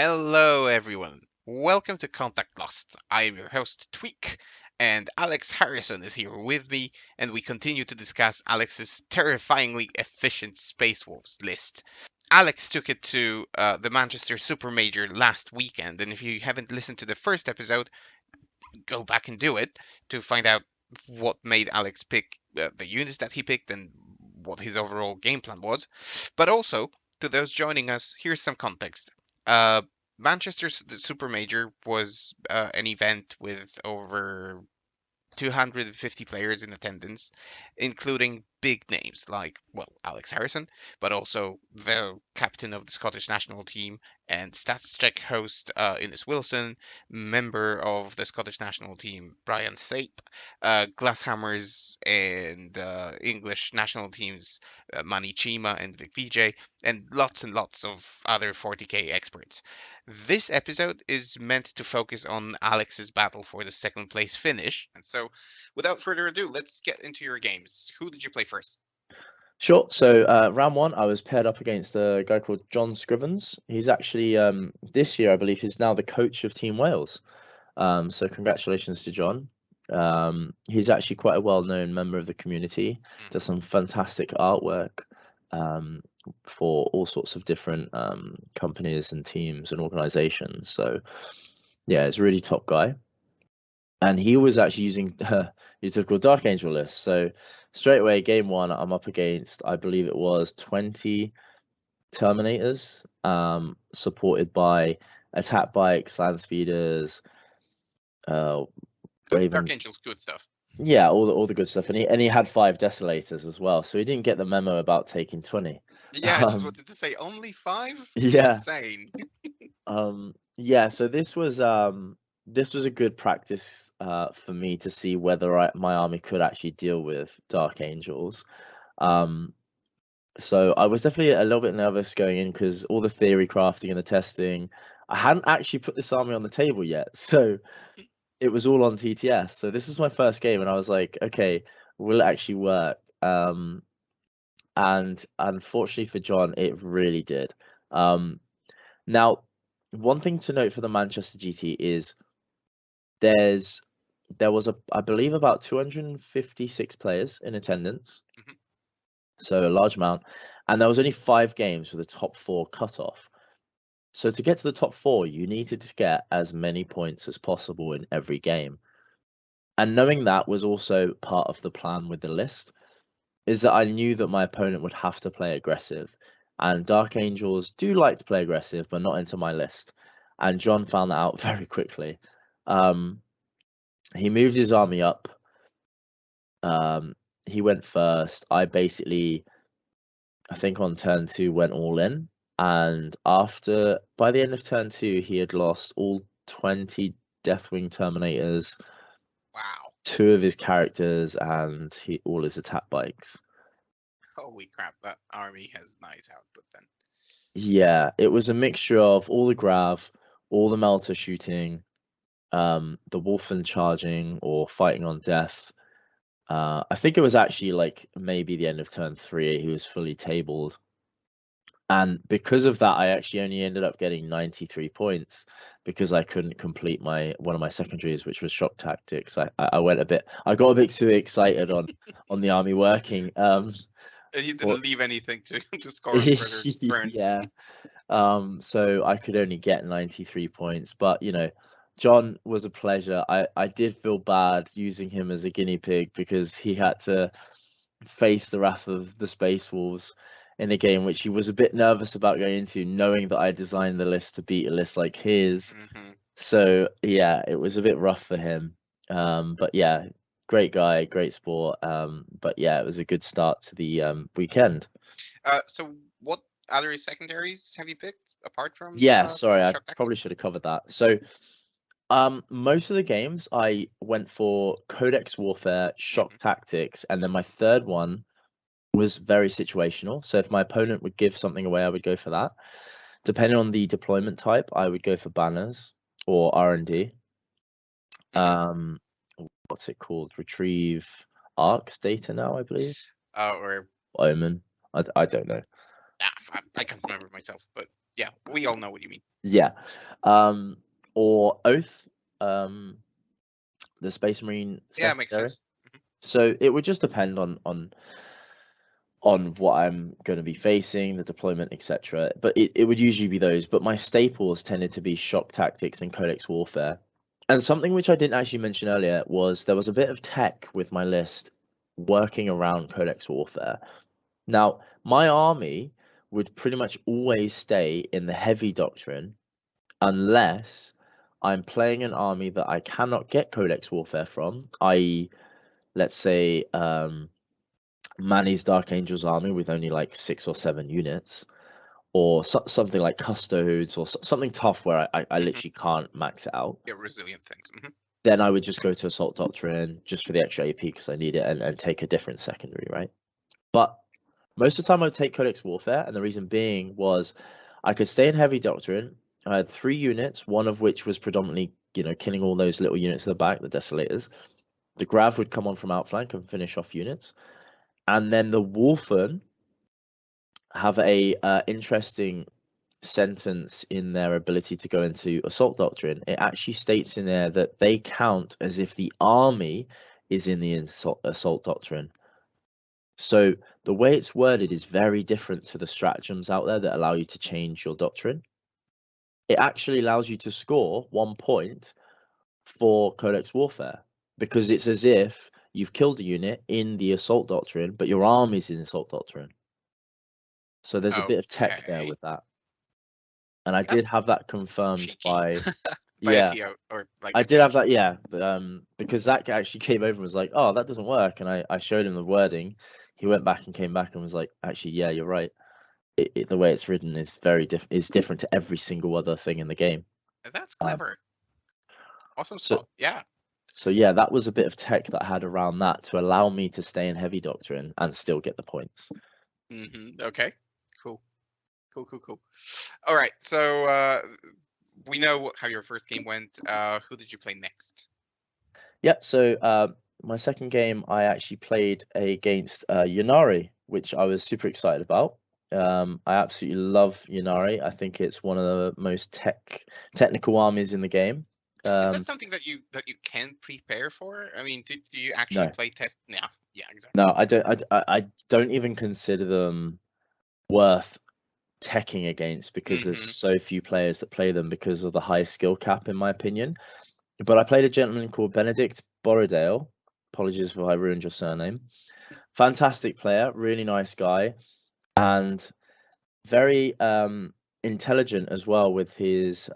Hello, everyone. Welcome to Contact Lost. I am your host, Tweak, and Alex Harrison is here with me, and we continue to discuss Alex's terrifyingly efficient Space Wolves list. Alex took it to the Manchester Super Major last weekend, and if you haven't listened to the first episode, go back and do it to find out what made Alex pick the units that he picked and what his overall game plan was. But also, to those joining us, here's some context. Uh, Manchester's Super Major was an event with over 250 players in attendance, including big names like, well, Alex Harrison, but also the captain of the Scottish national team and stats check host Innes Wilson, member of the Scottish national team Brian Sape, Glasshammers and English national teams Mani Chima and Vic Vijay, and lots of other 40k experts. This episode is meant to focus on Alex's battle for the second place finish. And so, without further ado, let's get into your games. Who did you play first? Sure. So round one, I was paired up against a guy called John Scrivens. He's actually this year, I believe, he's now the coach of Team Wales. So congratulations to John. He's actually quite a well-known member of the community. Does some fantastic artwork um, for all sorts of different companies and teams and organizations. So yeah, he's a really top guy. And he was actually using his typical Dark Angel list. So straight away, game one, I'm up against, I believe it was 20 Terminators, supported by attack bikes, land speeders, uh, Dark Raven. Angel's good stuff. Yeah, all the good stuff. And he had 5 Desolators as well. So he didn't get the memo about taking 20. Yeah, I just Um, wanted to say only five? yeah. Insane. Yeah, so this was a good practice for me to see whether my army could actually deal with Dark Angels. Um, so I was definitely a little bit nervous going in because all the theory crafting and the testing, I hadn't actually put this army on the table yet, so it was all on TTS. So this was my first game, and I was like, okay, will it actually work? And unfortunately for John, it really did. Um, Now, one thing to note for the Manchester GT is there's there was I believe about 256 players in attendance, Mhm. so a large amount, and there was only 5 games for the top 4 cutoff. So to get to the top 4, you needed to get as many points as possible in every game. And knowing that was also part of the plan with the list, is that I knew that my opponent would have to play aggressive. And Dark Angels do like to play aggressive, but not into my list. And John found that out very quickly. Um, he moved his army up. He went first. I basically, I think on turn 2, went all in. And by the end of turn 2, he had lost all 20 Deathwing Terminators, Wow. 2 of his characters, and all his attack bikes. Holy crap, that army has nice output then. Yeah, it was a mixture of all the grav, all the melter shooting, the Wolfen charging or fighting on death. I think it was actually like maybe the end of turn 3, he was fully tabled. And because of that, I actually only ended up getting 93 points because I couldn't complete one of my secondaries, which was shock tactics. I got a bit too excited on the army working. And you For didn't leave anything to, to score on further turns. yeah. So I could only get 93 points, but John was a pleasure. I did feel bad using him as a guinea pig because he had to face the wrath of the Space Wolves in a game which he was a bit nervous about going into, knowing that I designed the list to beat a list like his. Hmm. So yeah, it was a bit rough for him. But yeah, great guy, great sport. But yeah, it was a good start to the weekend. So, what other secondaries have you picked apart from Yeah, sorry, I shock probably tactics? should have covered that. So most of the games I went for Codex Warfare, Shock Hmm. Tactics, and then my third one was very situational. So if my opponent would give something away, I would go for that. Depending on the deployment type, I would go for banners or R&D. Hmm. Um, what's it called? Retrieve arcs data now, I believe. Or Omen. I don't know. I can't remember myself, but Yeah, we all know what you mean. Yeah. Um, or Oath, the Space Marine Yeah, makes secondary. sense. So it would just depend on what I'm going to be facing, the deployment, etc. But it would usually be those. But my staples tended to be shock tactics and codex warfare. And something which I didn't actually mention earlier was there was a bit of tech with my list working around codex warfare. Now, my army would pretty much always stay in the heavy doctrine unless I'm playing an army that I cannot get codex warfare from, i.e., let's say Manny's Dark Angel's army with only like 6 or 7 units, or something like Custodes, or something tough where I Hmm. literally can't max it out. Yeah, resilient things. Then I would just go to Assault Doctrine just for the extra AP because I need it, and take a different secondary, right? But most of the time I would take Codex Warfare, and the reason being was I could stay in Heavy Doctrine. I had 3 units, one of which was predominantly, killing all those little units at the back, the Desolators. The Grav would come on from outflank and finish off units. And then the Wolfen have a interesting sentence in their ability to go into Assault Doctrine. It actually states in there that they count as if the army is in the Assault Doctrine. So the way it's worded is very different to the stratagems out there that allow you to change your doctrine. It actually allows you to score 1 point for Codex Warfare because it's as if you've killed a unit in the Assault Doctrine, but your army's in Assault Doctrine. So there's a bit of tech there Okay, with that. And I did that's have that confirmed cheeky by, by a yeah, TO or like I a did have TOG. that, yeah, but, because Zach actually came over and was like, "Oh, that doesn't work," and I showed him the wording. He went back and came back and was like, "Actually, yeah, you're right. The way it's written is is different to every single other thing in the game." That's Um, clever. Awesome so spot. Yeah. so yeah, that was a bit of tech that I had around that to allow me to stay in heavy doctrine and still get the points. Okay. Cool. Cool. Cool. Cool. All right. So we know how your first game went. Who did you play next? Yeah, so my second game I actually played against Yunari, which I was super excited about. I absolutely love Yunari. I think it's one of the most technical armies in the game. Is that Um, something that you can prepare for? I mean, do you actually no, play test? Yeah. Yeah. Exactly. no, I don't. I don't even consider them worth teching against because there's Mm-hmm. so few players that play them because of the high skill cap, in my opinion. But I played a gentleman called Benedict Borrowdale. Apologies if I ruined your surname. Fantastic player, really nice guy, and very intelligent as well with his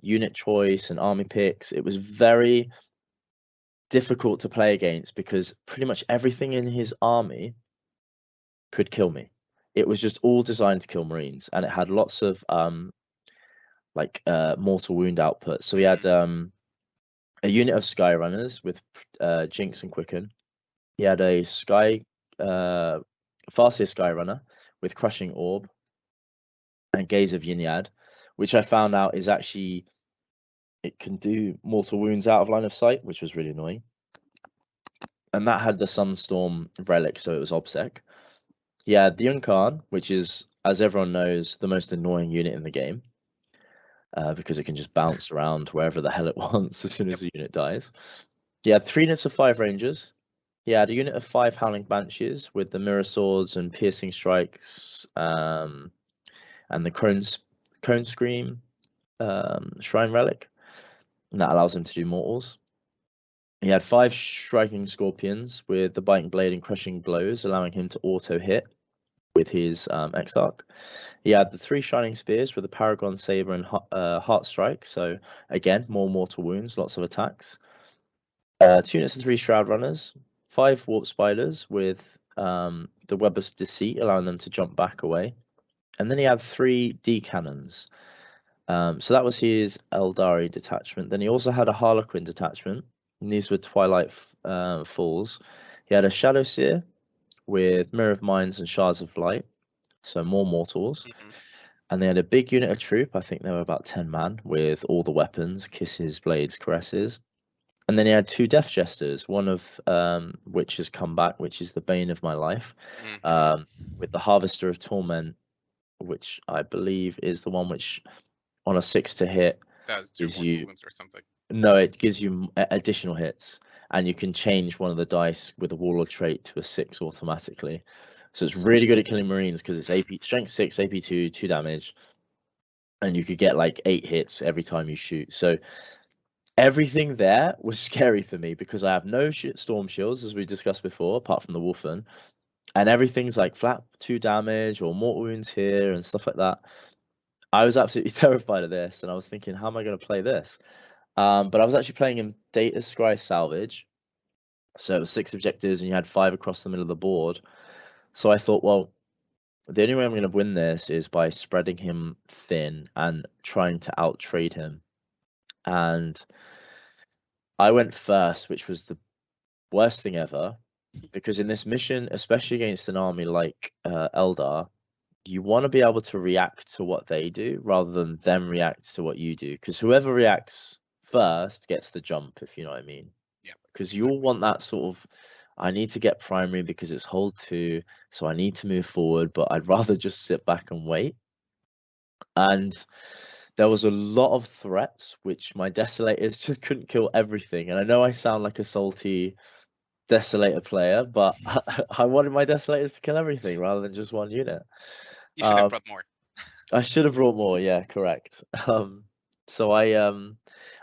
unit choice and army picks. It was very difficult to play against because pretty much everything in his army could kill me. It was just all designed to kill Marines, and it had lots of mortal wound output. So we Mm-hmm. had a unit of Sky Runners with Jinx and Quicken. He had a Farseer Sky Runner with Crushing Orb and Gaze of Yniad, which I found out is actually it can do mortal wounds out of line of sight, which was really annoying. And that had the Sunstorm relic, so it was OBSEC. He had the Yunkarn, which is, as everyone knows, the most annoying unit in the game, because it can just bounce around wherever the hell it wants as soon Yep. as the unit dies. He had 3 units of 5 Rangers. He had a unit of 5 Howling Banshees with the Mirror Swords and Piercing Strikes, and the Cone Scream Shrine Relic, and that allows him to do mortals. He had 5 Striking Scorpions with the Biting Blade and Crushing Blows, allowing him to auto hit with his Exarch. He had the 3 Shining Spears with the Paragon Saber and Heart Strike, so again, more mortal wounds, lots of attacks. 2 units of 3 Shroud Runners, 5 Warp Spiders with the Web of Deceit, allowing them to jump back away. And then he had 3 D-Cannons. So that was his Eldari detachment. Then he also had a Harlequin detachment, and these were Twilight Falls. He had a Shadow Seer with Mirror of Minds and Shards of Light, so more mortals. Mm-hmm. And they had a big unit of troop. I think there were about 10 man with all the weapons, kisses, blades, caresses. And then he had 2 Death Jesters, one of which has come back, which is the bane of my life, Mm-hmm. with the Harvester of Torment which I believe is the one which on a 6 to hit Does two gives more you wounds or something. no, it gives you additional hits, and you can change one of the dice with a warlord trait to a 6 automatically. So it's really good at killing Marines because it's Hmm. AP strength 6, AP 2, 2 damage, and you could get like 8 hits every time you shoot. So everything there was scary for me because I have no storm shields as we discussed before, apart from the Wolfen, and everything's like flat 2 damage or mortal wounds here and stuff like that. I was absolutely terrified of this, and I was thinking, how am I going to play this? But I was actually playing in Data Scry Salvage, so it was 6 objectives, and you had 5 across the middle of the board. So I thought, well, the only way I'm going to win this is by spreading him thin and trying to out trade him. And I went first, which was the worst thing ever, because in this mission, especially against an army like Eldar, you want to be able to react to what they do rather than them react to what you do. Because whoever reacts first gets the jump, if you know what I mean. Yeah, Because you'll exactly. want that sort of, I need to get primary because it's hold 2, so I need to move forward, but I'd rather just sit back and wait. And there was a lot of threats which my Desolators just couldn't kill everything. And I know I sound like a salty Desolator player, but I wanted my Desolators to kill everything rather than just one unit. You should have Um, brought more. I should have brought more, yeah, correct. So I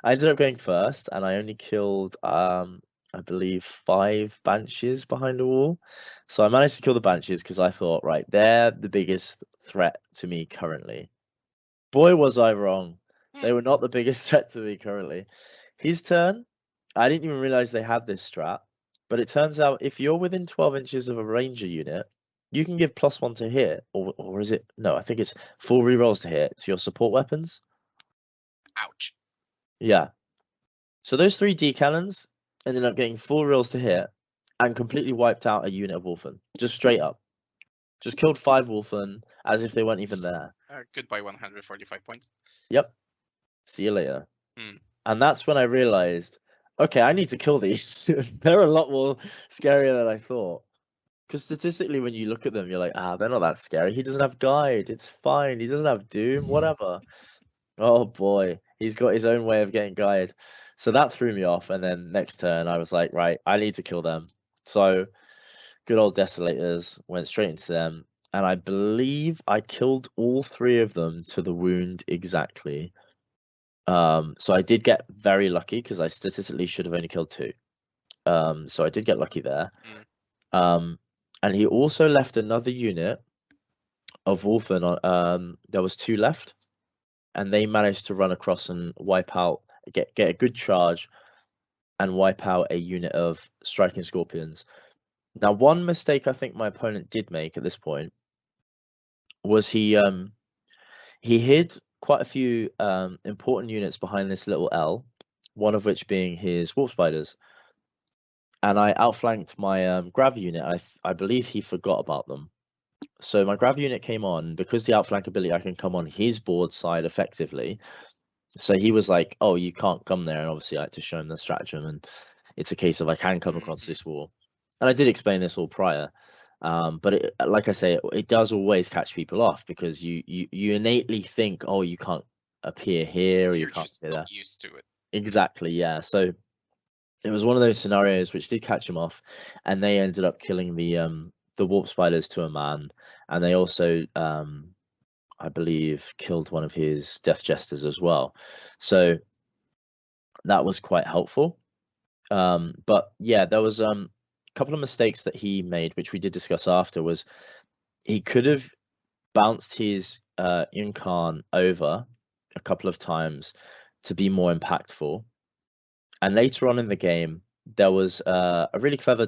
ended up going first, and I only killed I believe 5 banshees behind a wall. So I managed to kill the banshees because I thought, right, they're the biggest threat to me currently. Boy, was I wrong. Hmm. They were not the biggest threat to me currently. His turn, I didn't even realize they had this strat, but it turns out if you're within 12 inches of a ranger unit, you can give +1 to hit, or is it? No, I think it's full rerolls to hit to your support weapons. Ouch. Yeah. So those 3 D cannons ended up getting full rolls to hit and completely wiped out a unit of Wolfen. Just straight up. Just killed 5 Wolfen as if they weren't even there. Goodbye, 145 points. Yep. See you later. Hmm. And that's when I realized, okay, I need to kill these. They're a lot more scarier than I thought. Because statistically, when you look at them, you're like, ah, they're not that scary. He doesn't have guide. It's fine. He doesn't have doom. Whatever. Oh boy, he's got his own way of getting guide. So that threw me off. And then next turn, I was like, right, I need to kill them. So good old Desolators went straight into them. And I believe I killed all 3 of them to the wound exactly. So I did get very lucky because I statistically should have only killed 2. So I did get lucky there. Hmm. Um, and he also left another unit of Wolfen. There was 2 left, and they managed to run across and wipe out, get a good charge, and wipe out a unit of striking scorpions. Now, one mistake I think my opponent did make at this point was he hid quite a few important units behind this little L, one of which being his warp spiders. And I outflanked my grav unit. I believe he forgot about them. So my grav unit came on because the outflank ability I can come on his board side effectively. So he was like, "Oh, you can't come there," and obviously I had to show him the stratagem, and it's a case of I can come across Hmm. this wall. And I did explain this all prior, but like I say, it does always catch people off because you innately think, "Oh, you can't appear here or you You're can't just appear not there." used to it. Hmm. Exactly, yeah. So it was one of those scenarios which did catch him off, and they ended up killing the warp spiders to a man, and they also I believe killed one of his death jesters as well. So that was quite helpful. But yeah, there was a couple of mistakes that he made, which we did discuss after. Was he could have bounced his incarn over a couple of times to be more impactful, and later on in the game there was a really clever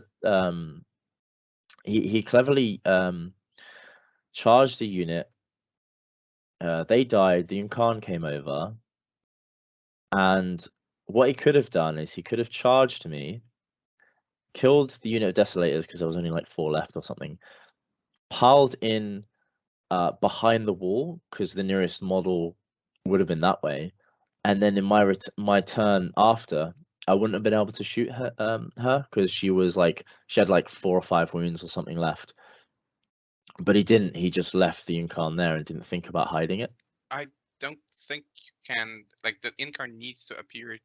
he cleverly charged the unit. They died. The Incarn came over, and what he could have done is he could have charged me, killed the unit of Desolators because there was only like 4 left or something, piled in behind the wall because the nearest model would have been that way, and then in my turn after, I wouldn't have been able to shoot her because she had like 4 or 5 wounds or something left. but he didn't. He just left the Incarn there and didn't think about hiding it. I don't think you can, like, the incarn needs to appear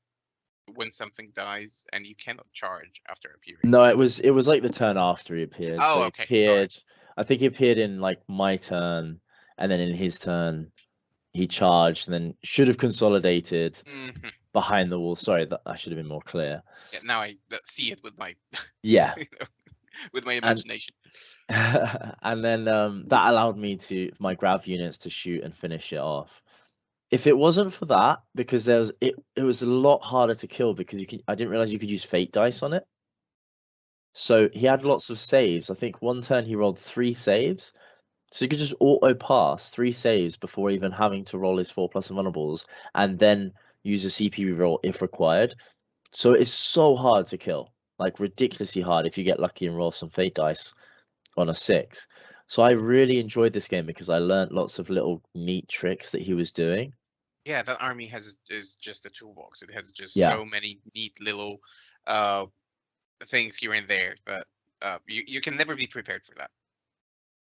when something dies, and you cannot charge after appearing. No, So, it was like the turn after he appeared. So oh, he okay, all right. appeared. I think he appeared in like my turn, and then in his turn he charged, and then should have consolidated Hmm. behind the wall. Sorry, that I should have been more clear. Yeah, now I see it with my, Yeah, you know, with my and imagination. and then that allowed me to my grav units to shoot and finish it off. If it wasn't for that, because it was a lot harder to kill because I didn't realize you could use fate dice on it. So he had Hmm. lots of saves. I think one turn he rolled 3 saves. So you could just auto pass 3 saves before even having to roll his 4+ vulnerables and then use a CP reroll if required. So it's so hard to kill, like ridiculously hard if you get lucky and roll some fate dice on a 6. So I really enjoyed this game because I learned lots of little neat tricks that he was doing. Yeah, that army has is just a toolbox. It has just Yeah. so many neat little uh things here and there that you can never be prepared for that.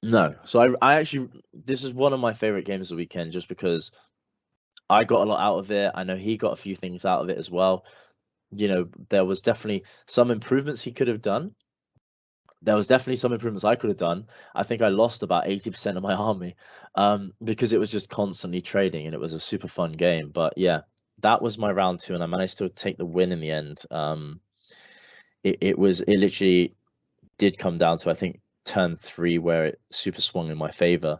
No. So I actually this is one of my favorite games of the weekend just because I got a lot out of it. I know he got a few things out of it as well. There was definitely some improvements he could have done. There was definitely some improvements I could have done. I think I lost about 80% of my army because it was just constantly trading and it was a super fun game. But yeah, that was my round 2 and I managed to take the win in the end. It literally did come down to I think turn 3 where it super swung in my favor.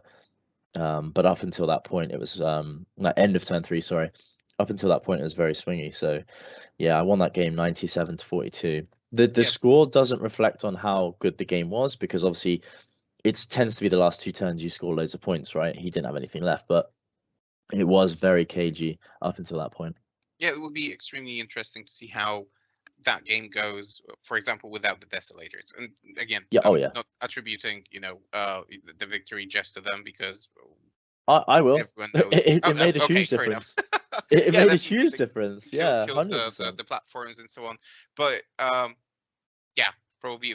But up until that point, it was like end of turn 3. Sorry, up until that point, it was very swingy. So yeah, I won that game 97-42. The Yeah, score doesn't reflect on how good the game was because obviously it tends to be the last 2 turns you score loads of points, right? He didn't have anything left, but it was very cagey up until that point. yeah, it would be extremely interesting to see how that game goes, for example, without the desolators. And again, Yeah, oh I'm yeah, not attributing, the victory just to them, because I will. everyone knows. Oh, It made a okay, huge fair enough. difference. It Yeah, made a definitely, huge they difference. Yeah, killed 100%. the platforms and so on. But yeah, probably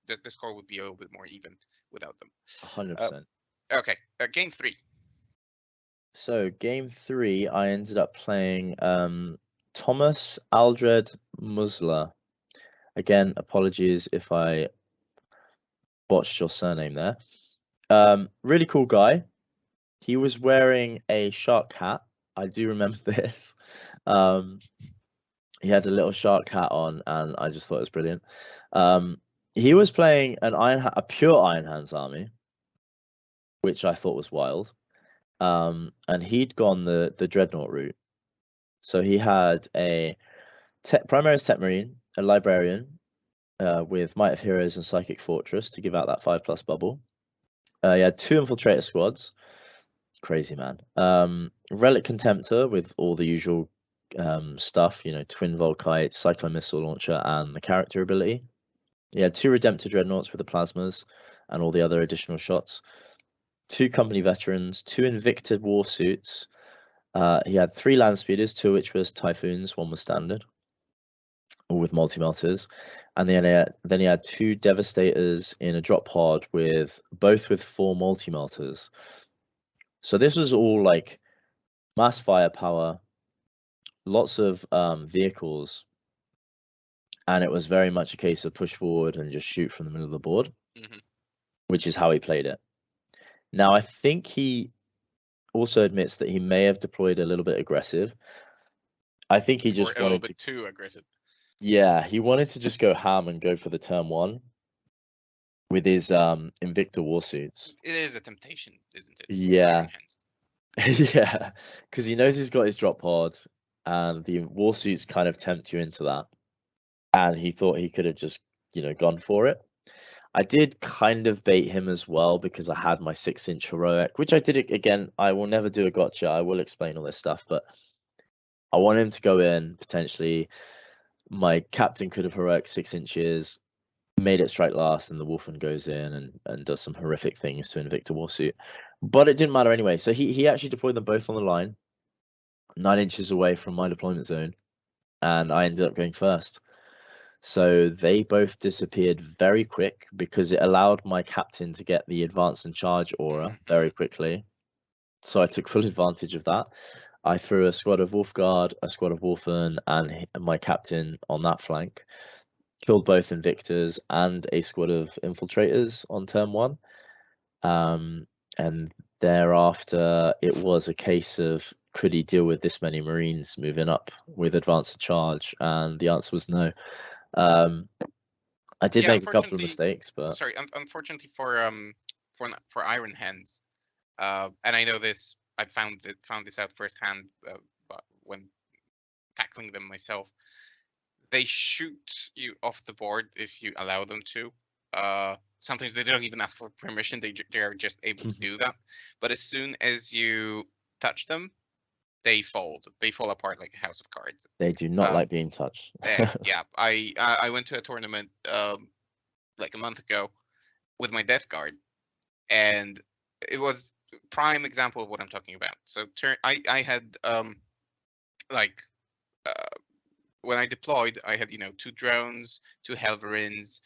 the score would be a little bit more even without them. Uh, 100%. okay, game three. So game 3, I ended up playing Thomas Aldred Musler. Again, apologies if I botched your surname there. Really cool guy. He was wearing a shark hat. I do remember this. Um, he had a little shark hat on, and I just thought it was brilliant. He was playing a pure Iron Hands army, which I thought was wild. And he'd gone the Dreadnought route. So he had a Primaris Tech Marine, a Librarian, with Might of Heroes and Psychic Fortress to give out that 5+ bubble. He had 2 Infiltrator squads. Crazy man. Relic Contemptor with all the usual stuff, Twin Volkite, Cyclone Missile Launcher, and the character ability. He had 2 Redemptor Dreadnoughts with the plasmas and all the other additional shots. 2 Company Veterans, 2 Invicta War Suits. He had 3 Land Speeders, 2 of which was Typhoons, 1 was standard, all with multi-melters. And then he had 2 Devastators in a drop pod with both with 4 multi-melters. So this was all like mass firepower, lots of vehicles, and it was very much a case of push forward and just shoot from the middle of the board, Hmm. which is how he played it. Now, I think he also admits that he may have deployed a little bit aggressive. I think he Or just a little wanted to, bit too aggressive. yeah, he wanted to just go ham and go for the turn 1 with his Invicta Warsuits. It is a temptation, isn't it, with Iron Yeah, Hands? yeah, because he knows he's got his drop pod, and the Warsuits kind of tempt you into that. And he thought he could have just, gone for it. I did kind of bait him as well because I had my 6-inch heroic, which I did again. I will never do a gotcha. I will explain all this stuff, but I want him to go in potentially. My captain could have heroic 6 inches, made it strike last, and the Wolfen goes in and does some horrific things to Invicta Warsuit. But it didn't matter anyway. So he actually deployed them both on the line, 9 inches away from my deployment zone, and I ended up going first. So they both disappeared very quick because it allowed my captain to get the advance and charge aura Hmm. very quickly. So I took full advantage of that. I threw a squad of Wolfguard, a squad of Wolfen, and my captain on that flank. Killed both Invictors and a squad of Infiltrators on turn one. And thereafter, it was a case of could he deal with this many Marines moving up with advance and charge? And the answer was no. Um, I did Yeah, make a couple of unfortunately, mistakes, but sorry, unfortunately for Iron Hands, and I know this, I found this out firsthand, but when tackling them myself, they shoot you off the board if you allow them to. Sometimes they don't even ask for permission; they are just able to do that. But as soon as you touch them, they fold. They fall apart like a house of cards. they do not Um, like being touched. yeah, I went to a tournament like a month ago with my Death Guard, and it was prime example of what I'm talking about. So I had like when I deployed, I had, two drones, two Helverins,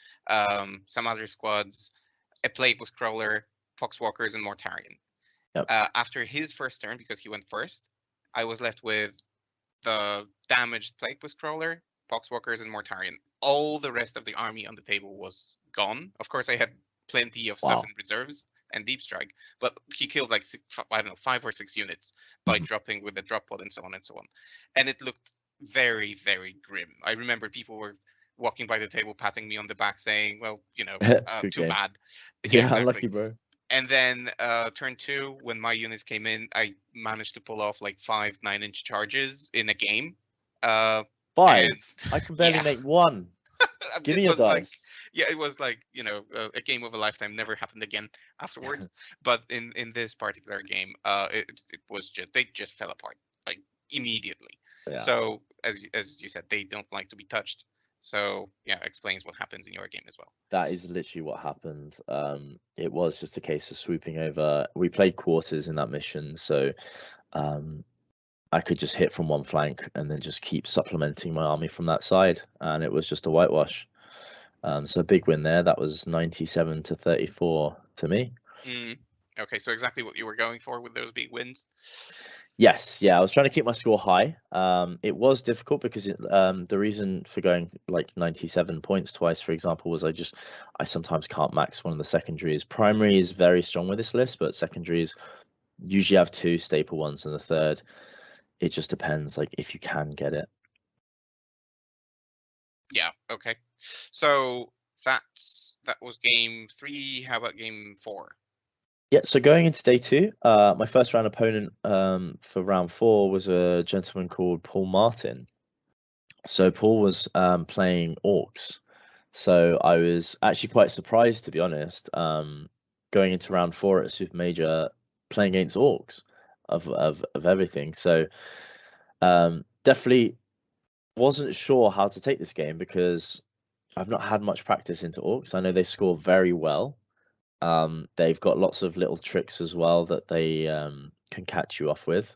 some other squads, a Plagueis Crawler, Poxwalkers, and Mortarion. Yep. After his first turn, because he went first, I was left with the damaged Plagueis Crawler, Poxwalkers, and Mortarion. All the rest of the army on the table was gone. Of course, I had plenty of stuff Wow. in reserves and deep strike, but he killed like I don't know, 5 or 6 units by Mhm. dropping with the drop pod and so on and so on. And it looked very, very grim. I remember people were walking by the table, patting me on the back, saying, "Well, Good too game. bad." Yeah, Yeah, exactly. unlucky, bro. And then turn two, when my units came in, I managed to pull off like 5 9-inch charges in a game. Uh, and 5. I can barely yeah, make one. Give me it your was like, dice. yeah, it was like, a game of a lifetime. Never happened again afterwards. But in this particular game, it was just, they just fell apart like immediately. Yeah, So as you said, they don't like to be touched. So yeah, explains what happens in your game as well. that is literally what happened. It was just a case of swooping over. We played quarters in that mission, so um, I could just hit from one flank and then just keep supplementing my army from that side, and it was just a whitewash. So a big win there. That was 97 to 34 to me. Mm. Okay, so exactly what you were going for with those big wins. Yes, yeah, I was trying to keep my score high. It was difficult because the reason for going like 97 points twice, for example, was I sometimes can't max one of the secondaries. Primary is very strong with this list, but secondaries usually have two staple ones, and the third, it just depends, like if you can get it. Yeah, okay. So that was game 3. How about game 4? Yeah, so going into day two, my first round opponent for round four was a gentleman called Paul Martin. So Paul was playing orcs. So I was actually quite surprised, to be honest, going into round four at Super Major, playing against orcs of everything. So definitely wasn't sure how to take this game because I've not had much practice into orcs. I know they score very well. They've got lots of little tricks as well that they can catch you off with,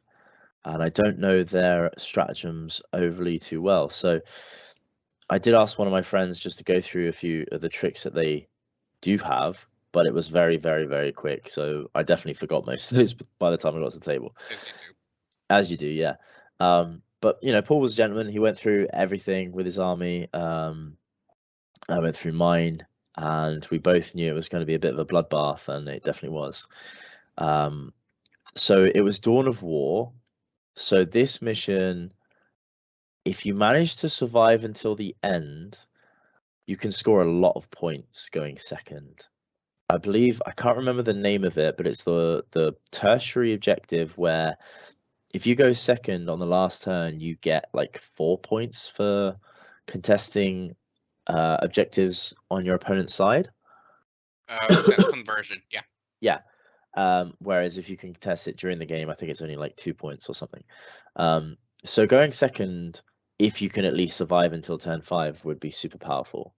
and I don't know their stratagems overly too well. So I did ask one of my friends just to go through a few of the tricks that they do have, but it was very, very, very quick. So I definitely forgot most of those by the time I got to the table. As you do. As you do, yeah. But Paul was a gentleman. He went through everything with his army. I went through mine, and we both knew it was going to be a bit of a bloodbath, and it definitely was. Um, so it was Dawn of War. So this mission, if you manage to survive until the end, you can score a lot of points going second. I believe I can't remember the name of it, but it's the tertiary objective where if you go second on the last turn, you get like 4 points for contesting objectives on your opponent's side. That's conversion. Yeah. Yeah. Whereas if you can contest it during the game, I think it's only like 2 points or something. So going second, if you can at least survive until turn five, would be super powerful.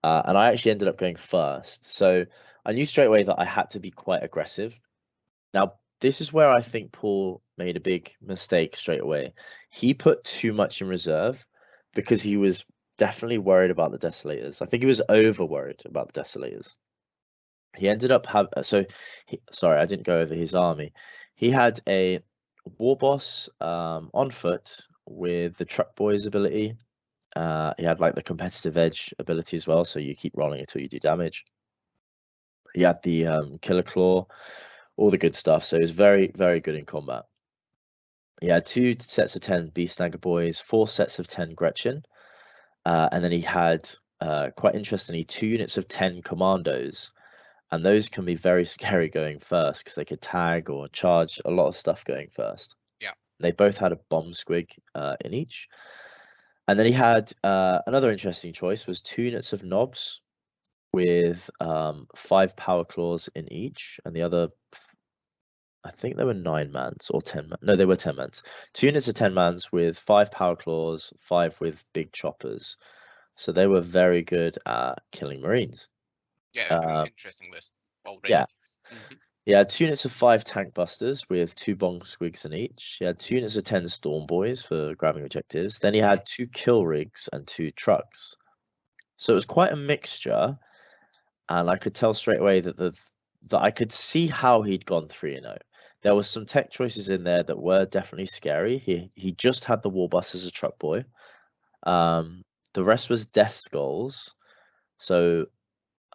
And I actually ended up going first. So I knew straight away that I had to be quite aggressive. Now, this is where I think Paul made a big mistake straight away. He put too much in reserve because he was definitely worried about the Desolators. I think he was over worried about the Desolators. He ended up sorry, I didn't go over his army. He had a war boss on foot with the truck boys ability. He had like the competitive edge ability as well, so you keep rolling until you do damage. He had the killer claw, all the good stuff. So he was very, very good in combat. He had 2 sets of 10 Beast Snagger boys, 4 sets of 10 Gretchen, and then he had quite interestingly 2 units of 10 commandos, and those can be very scary going first because they could tag or charge a lot of stuff going first. Yeah. They both had a bomb squig in each. And then he had another interesting choice was 2 units of knobs with 5 power claws in each, and the other, I think they were 9 mans or 10 no, they were 10 mans. 2 units of 10 mans with 5 power claws, 5 with big choppers. So they were very good at killing marines. Yeah, an Uh, interesting list already. yeah, Hmm. he had 2 units of 5 tank busters with 2 bong squigs in each. He had 2 units of 10 storm boys for grabbing objectives. Then he Hmm. had 2 kill rigs and 2 trucks. So it was quite a mixture, and I could tell straight away that I could see how he'd gone 3-0. There was some tech choices in there that were definitely scary. He just had the Warbus as a truck boy. The rest was Death Skulls, so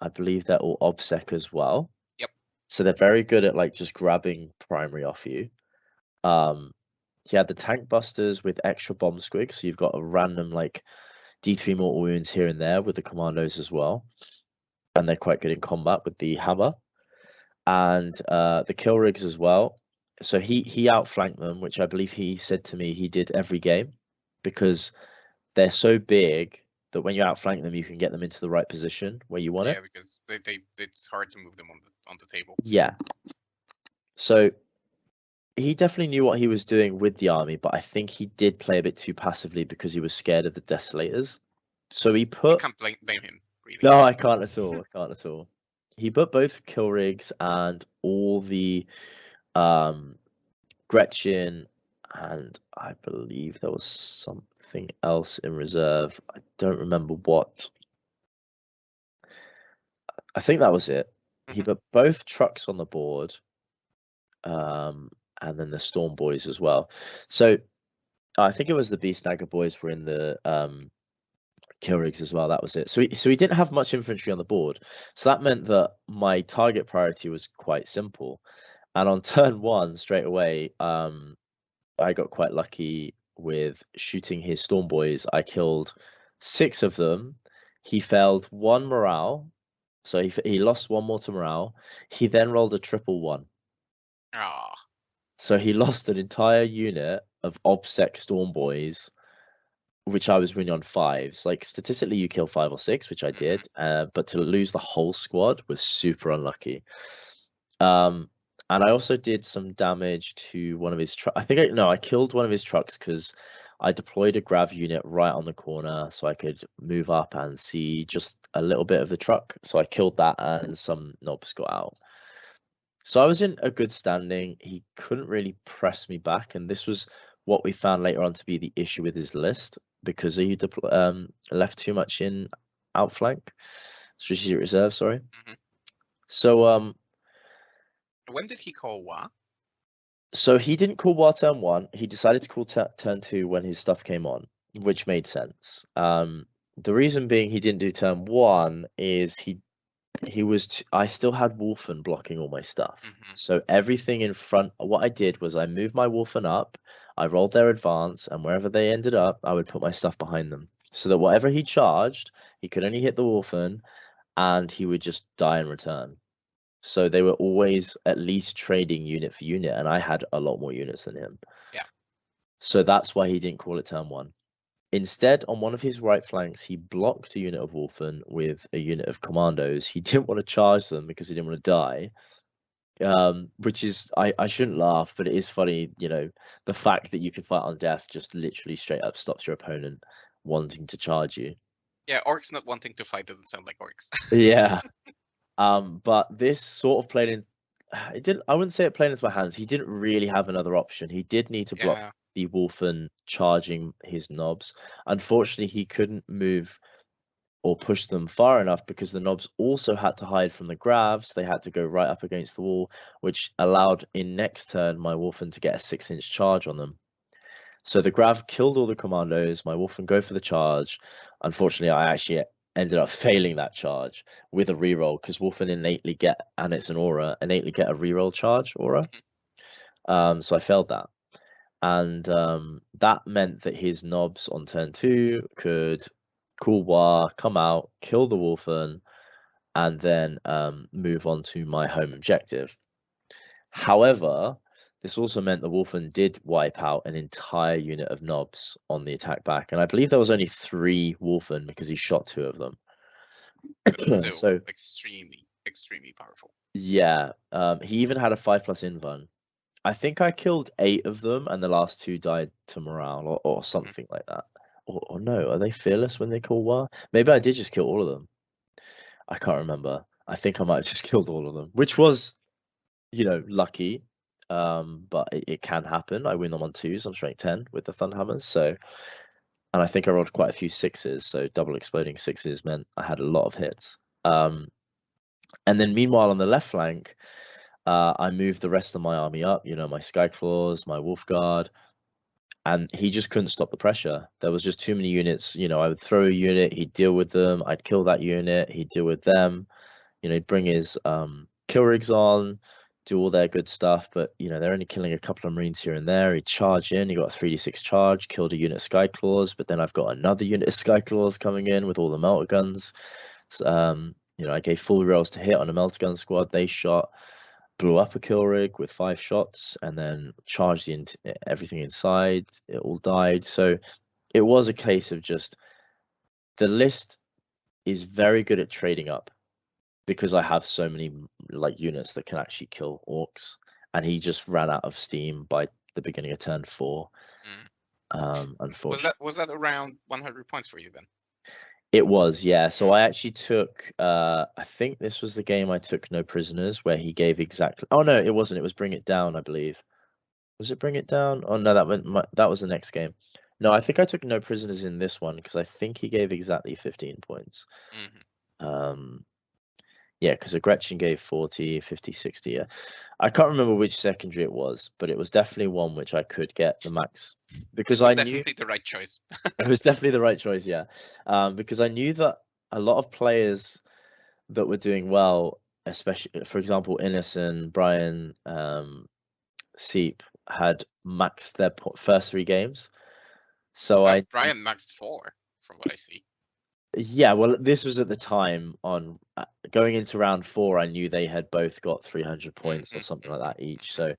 I believe they're all OBSEC as well. Yep. So they're very good at like just grabbing primary off you. Um, he had the tank busters with extra bomb squigs, so you've got a random like D3 mortal wounds here and there with the commandos as well, and they're quite good in combat with the hammer and the kill rigs as well. So he outflanked them, which I believe he said to me he did every game because they're so big that when you outflank them, you can get them into the right position where you want it. Yeah, because it's hard to move them on the table. Yeah. So he definitely knew what he was doing with the army, but I think he did play a bit too passively because he was scared of the Desolators. So he You put can't blame him, really. no, I can't at all. I can't at all. He put both kill rigs and all the um Gretchen, and I believe there was something else in reserve. I don't remember what. I think that was it. He Hmm. put both trucks on the board, um, and then the Storm Boys as well. So I think it was the Beast Dagger Boys were in the kill rigs as well. That was it. So he didn't have much infantry on the board. So that meant that my target priority was quite simple. And on turn one, straight away, I got quite lucky with shooting his Storm Boys. I killed 6 of them. He failed 1 morale, so he lost 1 more to morale. He then rolled a triple 1. Ah, So he lost an entire unit of OBSEC Storm Boys, which I was winning on 5s. Like statistically, you kill 5 or 6, which I hmm, did, but to lose the whole squad was super unlucky. Um, and I also did some damage to one of his trucks. I killed one of his trucks because I deployed a grav unit right on the corner so I could move up and see just a little bit of the truck. So I killed that and some knobs got out. So I was in a good standing. He couldn't really press me back, and this was what we found later on to be the issue with his list because he left too much in outflank, strategic reserve, sorry. hmm. So When did he call Wa? So he didn't call War Turn 1. He decided to call Turn 2 when his stuff came on, which made sense. The reason being he didn't do Turn 1 is I still had Wolfen blocking all my stuff. Hmm. So everything in front, what I did was I moved my Wolfen up, I rolled their advance, and wherever they ended up, I would put my stuff behind them. So that whatever he charged, he could only hit the Wolfen, and he would just die in return. So they were always at least trading unit for unit, and I had a lot more units than him. Yeah. So that's why he didn't call it turn 1. Instead, on one of his right flanks, he blocked a unit of Wolfen with a unit of commandos. He didn't want to charge them because he didn't want to die. Which is I shouldn't laugh, but it is funny, the fact that you can fight on death just literally straight up stops your opponent wanting to charge you. Yeah, orcs not wanting to fight doesn't sound like orcs. Yeah. But this sort of played in. It didn't. I wouldn't say it played into my hands. He didn't really have another option. He did need to block Yeah. the Wolfen charging his knobs. Unfortunately, he couldn't move or push them far enough because the knobs also had to hide from the grabs. They had to go right up against the wall, which allowed in next turn my Wolfen to get a 6-inch charge on them. So the grav killed all the commandos. My Wolfen go for the charge. Unfortunately, I actually ended up failing that charge with a reroll because Wolfen innately get, and it's an aura, innately get a reroll charge aura. So I failed that. And that meant that his knobs on turn 2 could cool war, come out, kill the Wolfen, and then move on to my home objective. However, this also meant the Wolfen did wipe out an entire unit of knobs on the attack back, and I believe there was only 3 Wolfen because he shot 2 of them. But it's still So extremely, extremely powerful. yeah, he even had a 5+ invuln. I think I killed 8 of them, and the last 2 died to morale or something like that. Or no, are they fearless when they call war? Maybe I did just kill all of them. I can't remember. I think I might have just killed all of them, which was, lucky. But it can happen. I win them on 2s. I'm strength 10 with the Thunderhammers. So, and I think I rolled quite a few 6s. So double exploding 6s meant I had a lot of hits. And then meanwhile on the left flank, I moved the rest of my army up. My Skyclaws, my Wolf Guard, and he just couldn't stop the pressure. There was just too many units. I would throw a unit, he'd deal with them. I'd kill that unit, he'd deal with them. He'd bring his kill rigs on, do all their good stuff, but they're only killing a couple of Marines here and there. He'd charge in, he got a 3d6 charge, killed a unit of Skyclaws, but then I've got another unit of Skyclaws coming in with all the melter guns. So, I gave full rails to hit on a melter gun squad. They shot, blew up a kill rig with 5 shots, and then charged everything inside. It all died. So it was a case of just the list is very good at trading up because I have so many units that can actually kill orcs, and he just ran out of steam by the beginning of turn 4. Unfortunately, Was that around 100 points for you then? it was, yeah. So I actually took. I think this was the game I took no prisoners, where he gave exactly. Oh no, it wasn't. It was Bring It Down, I believe. Was it Bring It Down? Oh no, that was the next game. No, I think I took no prisoners in this one because I think he gave exactly 15 points. Yeah, because a Gretchen gave 40, 50, 60. Yeah. I can't remember which secondary it was, but it was definitely one which I could get the max because It was I knew definitely the right choice. it was definitely the right choice. Yeah, because I knew that a lot of players that were doing well, especially for example, Innocent, Brian, Seep, had maxed their first 3 games. So Brian maxed 4 from what I see. Yeah, well, this was at the time on going into round 4. I knew they had both got 300 points or something like that each. So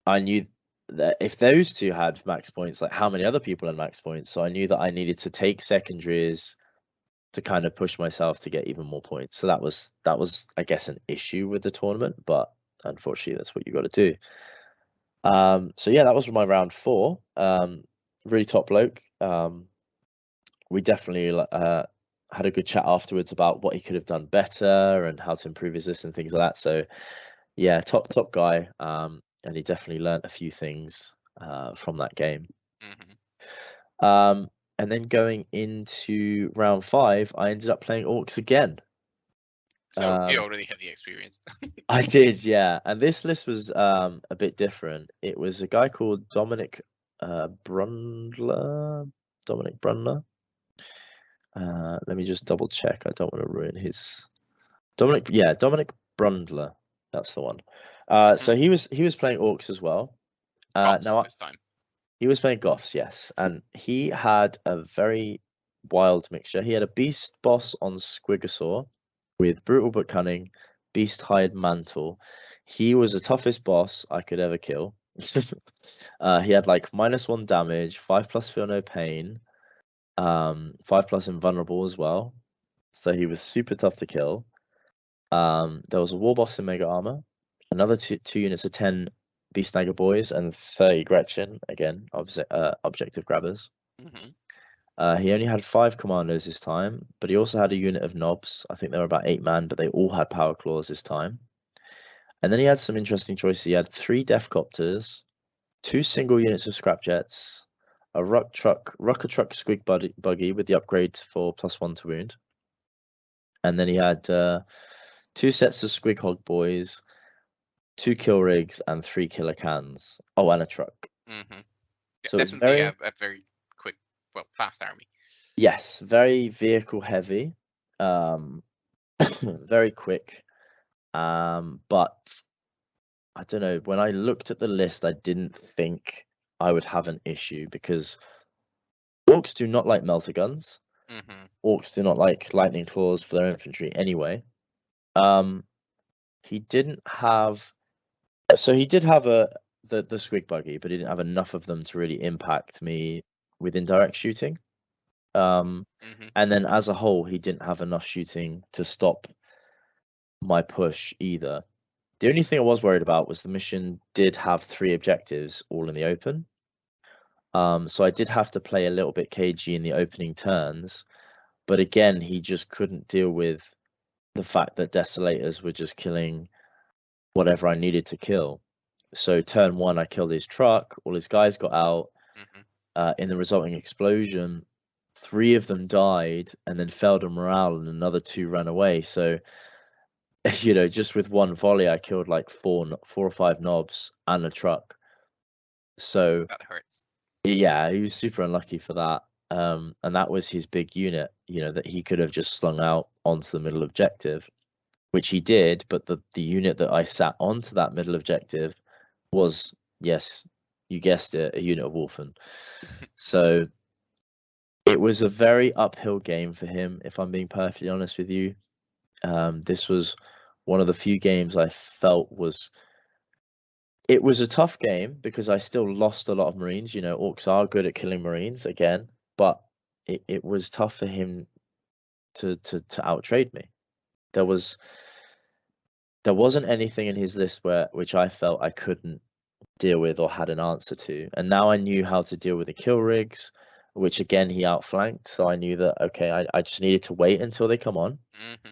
I knew that if those 2 had max points, like how many other people had max points? So I knew that I needed to take secondaries to kind of push myself to get even more points. So that was, I guess, an issue with the tournament, but unfortunately, that's what you got to do. So yeah, that was my round 4. Really top bloke. We definitely had a good chat afterwards about what he could have done better and how to improve his list and things like that. So yeah, top guy. And he definitely learned a few things from that game. And then going into round 5, I ended up playing orcs again. So you already had the experience. I did, yeah. And this list was a bit different. It was a guy called Dominic Brundler. Dominic Brundler. Let me just double check. I don't want to ruin his Dominic Brundler. That's the one. So he was playing orcs as well. Goths Now this time. he was playing Goths, yes, and he had a very wild mixture. He had a beast boss on Squigosaur with brutal but cunning, beast hide mantle. He was the toughest boss I could ever kill. He had like -1 damage, 5+ feel no pain, 5+ invulnerable as well. So he was super tough to kill. There was a war boss in mega armor, another two units of 10 beast snagger boys, and 30 Gretchen, again, objective grabbers. He only had 5 commandos this time, but he also had a unit of knobs. I think they were about 8 man, but they all had power claws this time. And then he had some interesting choices. He had 3 death copters, 2 single units of scrap jets, a rucker truck squig buggy with the upgrade for +1 to wound, and then he had 2 sets of squig hog boys, 2 kill rigs, and 3 killer cans. Oh, and a truck. Mm-hmm. Yeah, So it was definitely very, a very quick, well, fast army. yes, very vehicle heavy, um, very quick. But I don't know, when I looked at the list, I didn't think I would have an issue because orcs do not like melter guns. Mm-hmm. Orcs do not like lightning claws for their infantry anyway. Um, he didn't have, so he did have the squig buggy, but he didn't have enough of them to really impact me with indirect shooting. Mm-hmm. And then as a whole, he didn't have enough shooting to stop my push either. The only thing I was worried about was the mission did have 3 objectives all in the open. So I did have to play a little bit cagey in the opening turns, but again, he just couldn't deal with the fact that Desolators were just killing whatever I needed to kill. So turn 1, I killed his truck, all his guys got out. Mm-hmm. In the resulting explosion, 3 of them died and then failed a morale, and another 2 ran away. So, just with one volley, I killed like 4 or 5 knobs and a truck. So That hurts. yeah, he was super unlucky for that. And that was his big unit, that he could have just slung out onto the middle objective, which he did. But the unit that I sat onto that middle objective was, yes, you guessed it, a unit of Wolfen. So it was a very uphill game for him, if I'm being perfectly honest with you. This was one of the few games I felt it was a tough game because I still lost a lot of Marines. Orcs are good at killing Marines again, but it was tough for him to outtrade me. There wasn't anything in his list which I felt I couldn't deal with or had an answer to. And now I knew how to deal with the kill rigs, which again he outflanked. So I knew that okay, I just needed to wait until they come on Mm-hmm.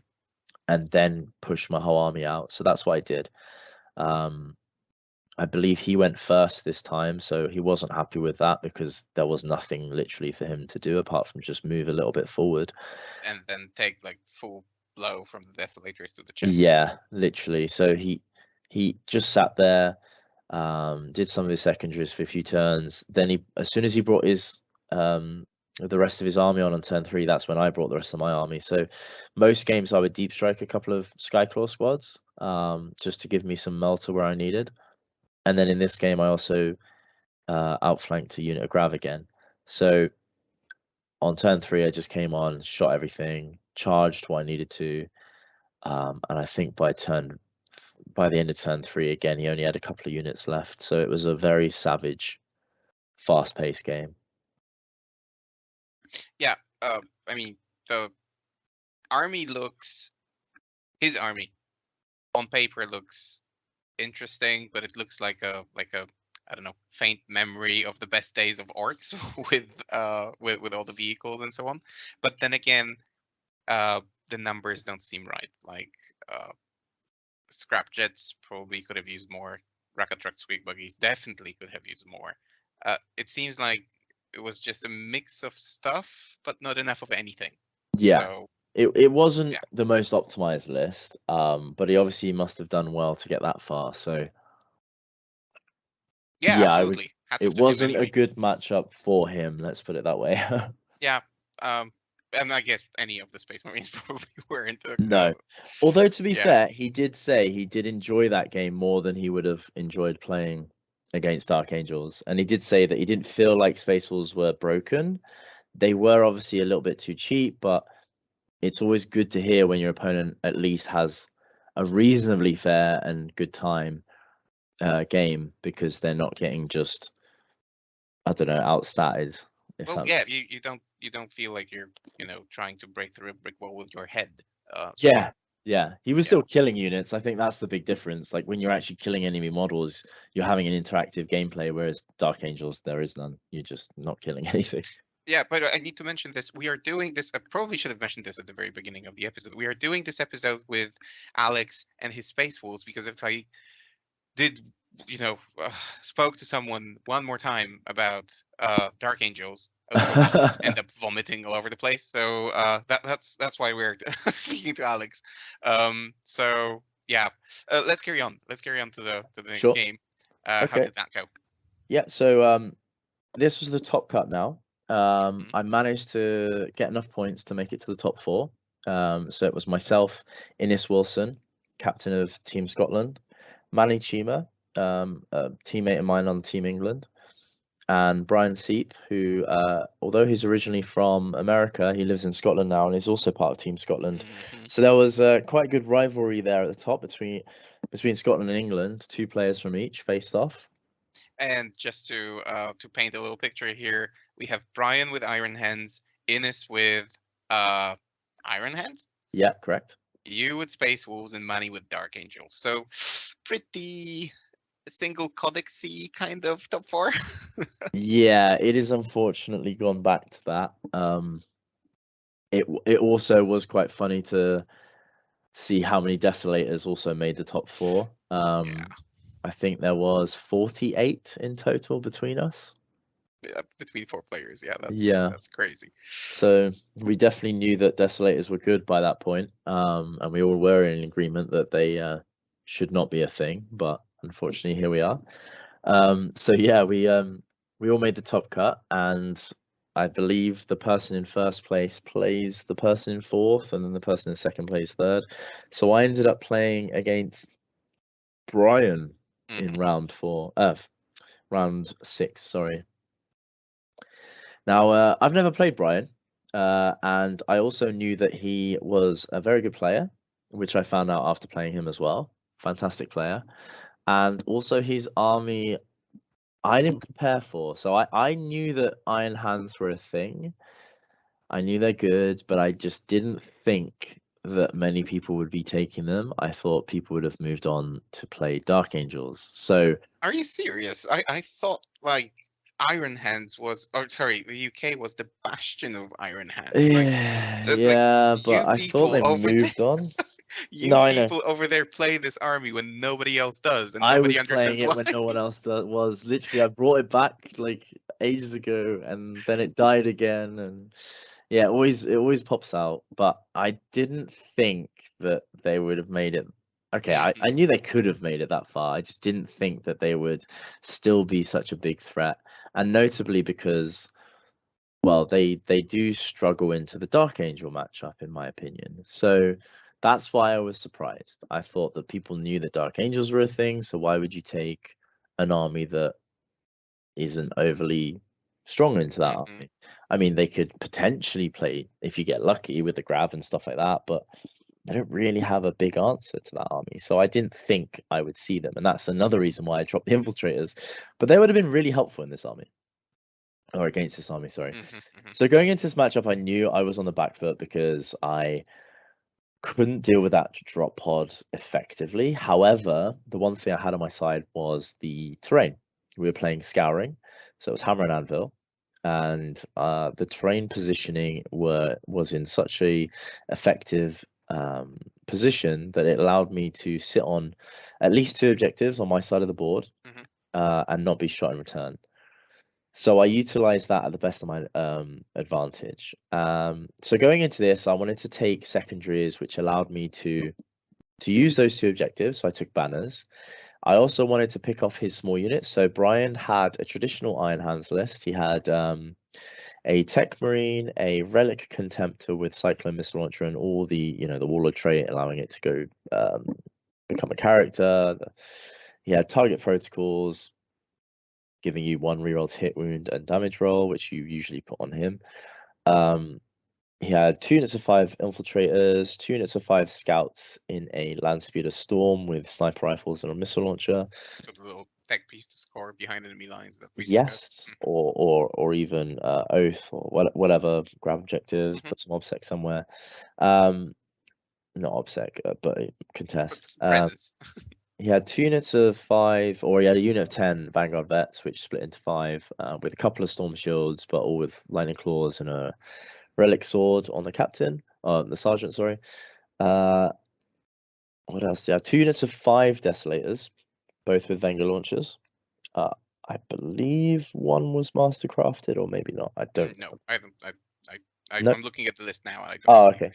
and then push my whole army out. So that's what I did. Um, I believe he went first this time, so he wasn't happy with that because there was nothing literally for him to do apart from just move a little bit forward. And then take like full blow from the Desolators to the chest. Yeah, literally. So he just sat there, did some of his secondaries for a few turns. Then as soon as he brought the rest of his army on turn 3, that's when I brought the rest of my army. So most games I would deep strike a couple of Skyclaw squads, just to give me some melter where I needed. And then in this game, I also outflanked a unit of Grav again. So on turn 3, I just came on, shot everything, charged what I needed to, and I think by the end of turn 3, again, he only had a couple of units left. So it was a very savage, fast-paced game. Yeah. I mean, the army his army on paper looks interesting, but it looks like a I don't know, faint memory of the best days of orcs with all the vehicles and so on. But then again, the numbers don't seem right. Like scrap jets probably could have used more. Rocket truck squeak buggies definitely could have used more. It seems like it was just a mix of stuff, but not enough of anything. Yeah, So it wasn't yeah, the most optimized list, but he obviously must have done well to get that far. So yeah, yeah, I would. absolutely. Hats It off to him wasn't a anyway. good matchup for him. Let's put it that way. Yeah. And I guess any of the Space Marines probably weren't. No. Although to be Yeah. fair, he did say he did enjoy that game more than he would have enjoyed playing against Dark Angels. And he did say that he didn't feel like Space Wolves were broken. They were obviously a little bit too cheap, but it's always good to hear when your opponent at least has a reasonably fair and good time game because they're not getting just, I don't know, outstatted, if Well, that yeah. makes. You don't feel like you're trying to break through a brick wall with your head. So Yeah, yeah. He was yeah. still killing units. I think that's the big difference. Like when you're actually killing enemy models, you're having an interactive gameplay, whereas Dark Angels, there is none. You're just not killing anything. Yeah, but I need to mention this. We are doing this. I probably should have mentioned this at the very beginning of the episode. We are doing this episode with Alex and his Space Wolves because if I did spoke to someone one more time about Dark Angels, I would probably end up vomiting all over the place. So that's why we're speaking to Alex. So yeah, let's carry on. Let's carry on to the next Sure. game. How Okay. did that go? Yeah. So this was the top cut now. Hmm. I managed to get enough points to make it to the top four. So it was myself, Innes Wilson, captain of Team Scotland, Manny Chima, a teammate of mine on Team England, and Brian Seep, who, although he's originally from America, he lives in Scotland now and is also part of Team Scotland. Hmm. So there was quite a good rivalry there at the top between Scotland and England. Two players from each faced off. And just to paint a little picture here, we have Brian with Iron Hands, Innes with uh Iron Hands, Yeah, correct. you with Space Wolves, and Manny with Dark Angels. So pretty single codexy kind of top four. Yeah, it is unfortunately gone back to that. It also was quite funny to see how many Desolators also made the top four. Yeah, I think there was 48 in total between us. yeah, between four players. Yeah, Yeah. that's crazy. So we definitely knew that Desolators were good by that point, and we all were in agreement that they should not be a thing. But unfortunately, here we are. So yeah, we all made the top cut, and I believe the person in first place plays the person in fourth, and then the person in second plays third. So I ended up playing against Brian in Hmm. round six. Sorry. Now, I've never played Brian, and I also knew that he was a very good player, which I found out after playing him as well. Fantastic player. And also his army, I didn't prepare for. So I knew that Iron Hands were a thing. I knew they're good, but I just didn't think that many people would be taking them. I thought people would have moved on to play Dark Angels. So, Are you serious? I thought like Iron Hands was, or sorry, the UK was the bastion of Iron Hands. yeah, Like yeah, but you I thought people they over there, moved on. No, you I know. people over there play this army when nobody else does, and I nobody was playing understands it why. when no one else was. Literally, I brought it back like ages ago, and then it died again. And yeah, it always pops out. But I didn't think that they would have made it. Okay, I Hmm. knew they could have made it that far. I just didn't think that they would still be such a big threat. And notably because, well, they do struggle into the Dark Angel matchup, in my opinion. So that's why I was surprised. I thought that people knew that Dark Angels were a thing, so why would you take an army that isn't overly strong into that Hmm. army? I mean, they could potentially play if you get lucky with the grab and stuff like that, but they don't really have a big answer to that army. So I didn't think I would see them, and that's another reason why I dropped the infiltrators. But they would have been really helpful in this army. Or against this army, sorry. Hmm. Hmm. So going into this matchup, I knew I was on the back foot because I couldn't deal with that drop pod effectively. However, the one thing I had on my side was the terrain. We were playing scouring, so it was hammer and anvil, and the terrain positioning was in such a effective position that it allowed me to sit on at least two objectives on my side of the board Hmm. and not be shot in return. So I utilized that at the best of my advantage. So going into this, I wanted to take secondaries, which allowed me to use those two objectives. So I took banners. I also wanted to pick off his small units. So Brian had a traditional Iron Hands list. He had a Tech Marine, a Relic Contemptor with Cyclone Missile Launcher, and all the Warlord trait, allowing it to go become a character. He had target protocols, giving you one reroll to hit wound and damage roll, which you usually put on him. Um, he had 2 units of 5 infiltrators, 2 units of 5 scouts in a land speeder storm with sniper rifles and a missile launcher. So the little tech piece to score behind enemy lines that we discussed. Yes, or even oath or whatever. Grab objectives, Hmm. put some obsec somewhere. Um, not obsec, but contest. Presence. He had 2 units of 5, or he had a unit of 10 Vanguard vets, which split into 5, with a couple of storm shields, but all with lightning claws and a relic sword on the captain, the sergeant, sorry. Uh, what else? Yeah, 2 units of 5 desolators, both with Wenger launchers. Uh, I believe one was mastercrafted, or maybe not. I don't. No, I don't. No. I'm looking at the list now, and I don't Oh, see okay.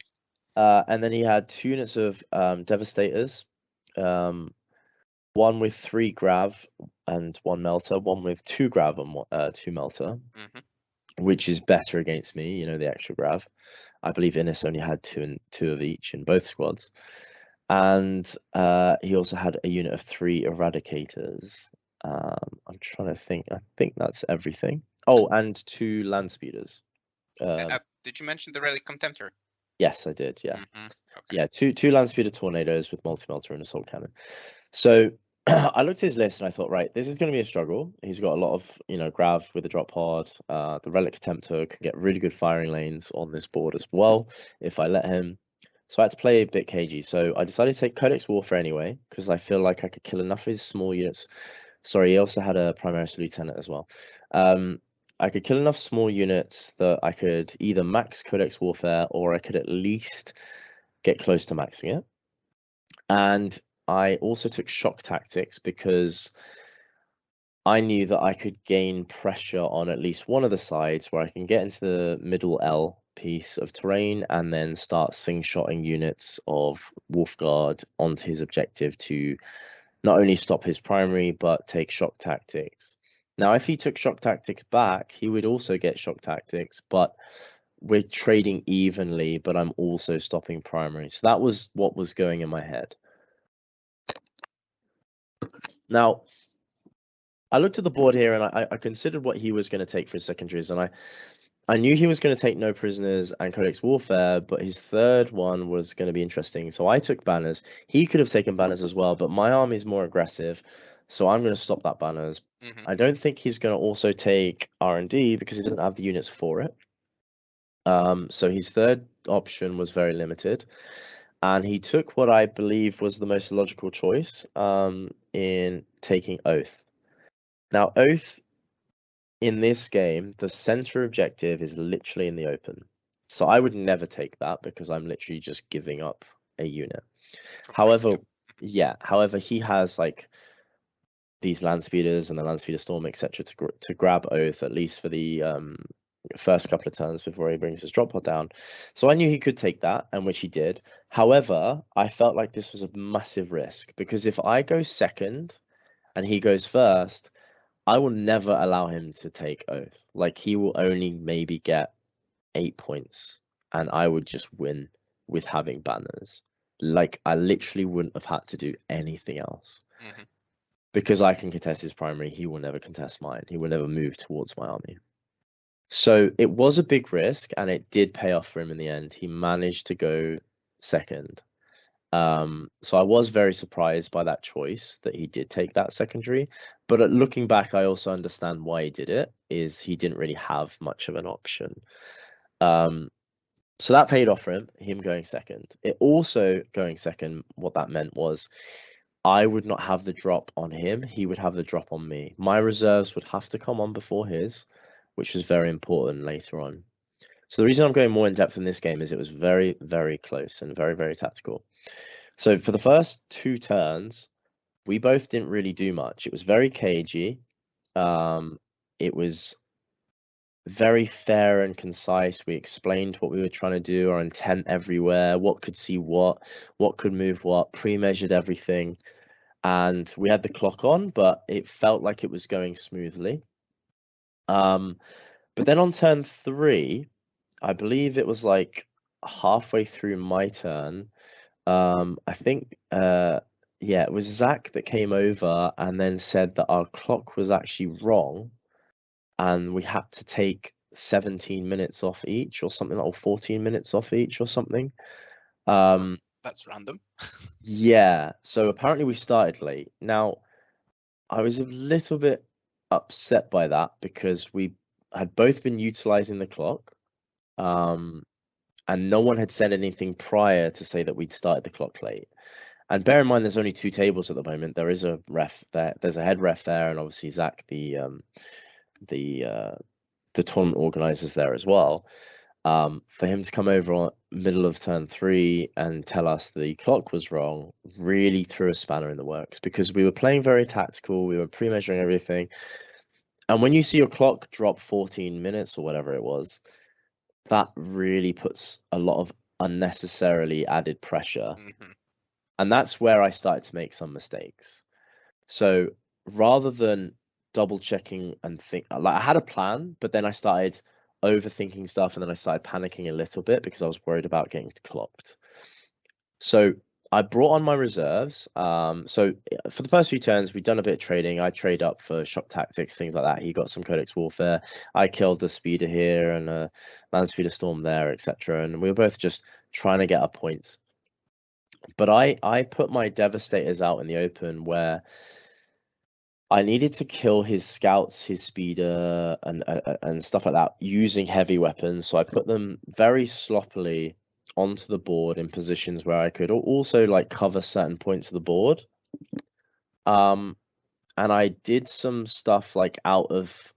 any. And then he had 2 units of Devastators, um, one with 3 grav and 1 melter, one with 2 grav and 2 melter, Hmm. which is better against me. You know, the extra grav. I believe Innis only had two of each in both squads. And he also had a unit of 3 eradicators. I'm trying to think. I think that's everything. Oh, and 2 land speeders. Did you mention the Relic Contemptor? Yes, I did. Yeah, Hmm. Okay. yeah. Two land speeder tornadoes with multi-melter and assault cannon. So I looked at his list and I thought, right, this is going to be a struggle. He's got a lot of, grav with the drop pod. The relic attemptor can get really good firing lanes on this board as well if I let him. So I had to play a bit cagey. So I decided to take Codex Warfare anyway because I feel like I could kill enough of his small units. Sorry, he also had a Primaris Lieutenant as well. I could kill enough small units that I could either max Codex Warfare or I could at least get close to maxing it. And I also took shock tactics because I knew that I could gain pressure on at least one of the sides where I can get into the middle L piece of terrain and then start slingshotting units of Wolfguard onto his objective to not only stop his primary but take shock tactics. Now, if he took shock tactics back, he would also get shock tactics, but we're trading evenly, but I'm also stopping primary. So that was what was going in my head. Now, I looked at the board here and I considered what he was going to take for his secondaries, and I knew he was going to take no prisoners and Codex Warfare, but his third one was going to be interesting. So I took banners. He could have taken banners as well, but my army is more aggressive, so I'm going to stop that banners. Hmm. I don't think he's going to also take R&D because he doesn't have the units for it. So his third option was very limited, and he took what I believe was the most logical choice in taking Oath. Now, Oath in this game, the center objective is literally in the open. So I would never take that because I'm literally just giving up a unit. For free. However, Yeah. yeah, however, he has like these land speeders and the land speeder storm, etc., to grab Oath at least for the first couple of turns before he brings his drop pod down. So I knew he could take that, and which he did. However, I felt like this was a massive risk because if I go second and he goes first, I will never allow him to take Oath. Like he will only maybe get 8 points, and I would just win with having banners. Like I literally wouldn't have had to do anything else Hmm. because I can contest his primary. He will never contest mine. He will never move towards my army. So it was a big risk, and it did pay off for him in the end. He managed to go second. So I was very surprised by that choice that he did take that secondary. But looking back, I also understand why he did it, is he didn't really have much of an option. Um, so that paid off for him going second. It also going second, what that meant was I would not have the drop on him. He would have the drop on me. My reserves would have to come on before his, which was very important later on. So the reason I'm going more in depth in this game is it was very, very close and very, very tactical. So for the first 2 turns, we both didn't really do much. It was very cagey. It was very fair and concise. We explained what we were trying to do, our intent everywhere, what could see what could move what, pre-measured everything. And we had the clock on, but it felt like it was going smoothly. But then on turn 3, I believe it was like halfway through my turn. I think yeah, it was Zach that came over and then said that our clock was actually wrong and we had to take 17 minutes off each or something like or 14 minutes off each or something. Well, Um, that's random. yeah, so apparently we started late. Now, I was a little bit upset by that because we had both been utilizing the clock. Um, and no one had said anything prior to say that we'd started the clock late. And bear in mind, there's only 2 tables at the moment. There is a ref there. There's a head ref there, and obviously Zach, the the tournament organizers there as well. For him to come over on middle of turn 3 and tell us the clock was wrong really threw a spanner in the works because we were playing very tactical, we were pre-measuring everything. And when you see your clock drop 14 minutes or whatever it was, that really puts a lot of unnecessarily added pressure. Hmm. And that's where I started to make some mistakes. So rather than double checking and think, like I had a plan, but then I started overthinking stuff and then I started panicking a little bit because I was worried about getting clocked. So I brought on my reserves. For the first few turns, we'd done a bit of trading. I trade up for shock tactics, things like that. He got some Codex Warfare. I killed a speeder here and a land speeder storm there, etc. And we were both just trying to get our points. But I put my devastators out in the open where I needed to kill his scouts, his speeder, and stuff like that using heavy weapons. So I put them very sloppily onto the board in positions where I could also like cover certain points of the board. Um, and I did some stuff like out of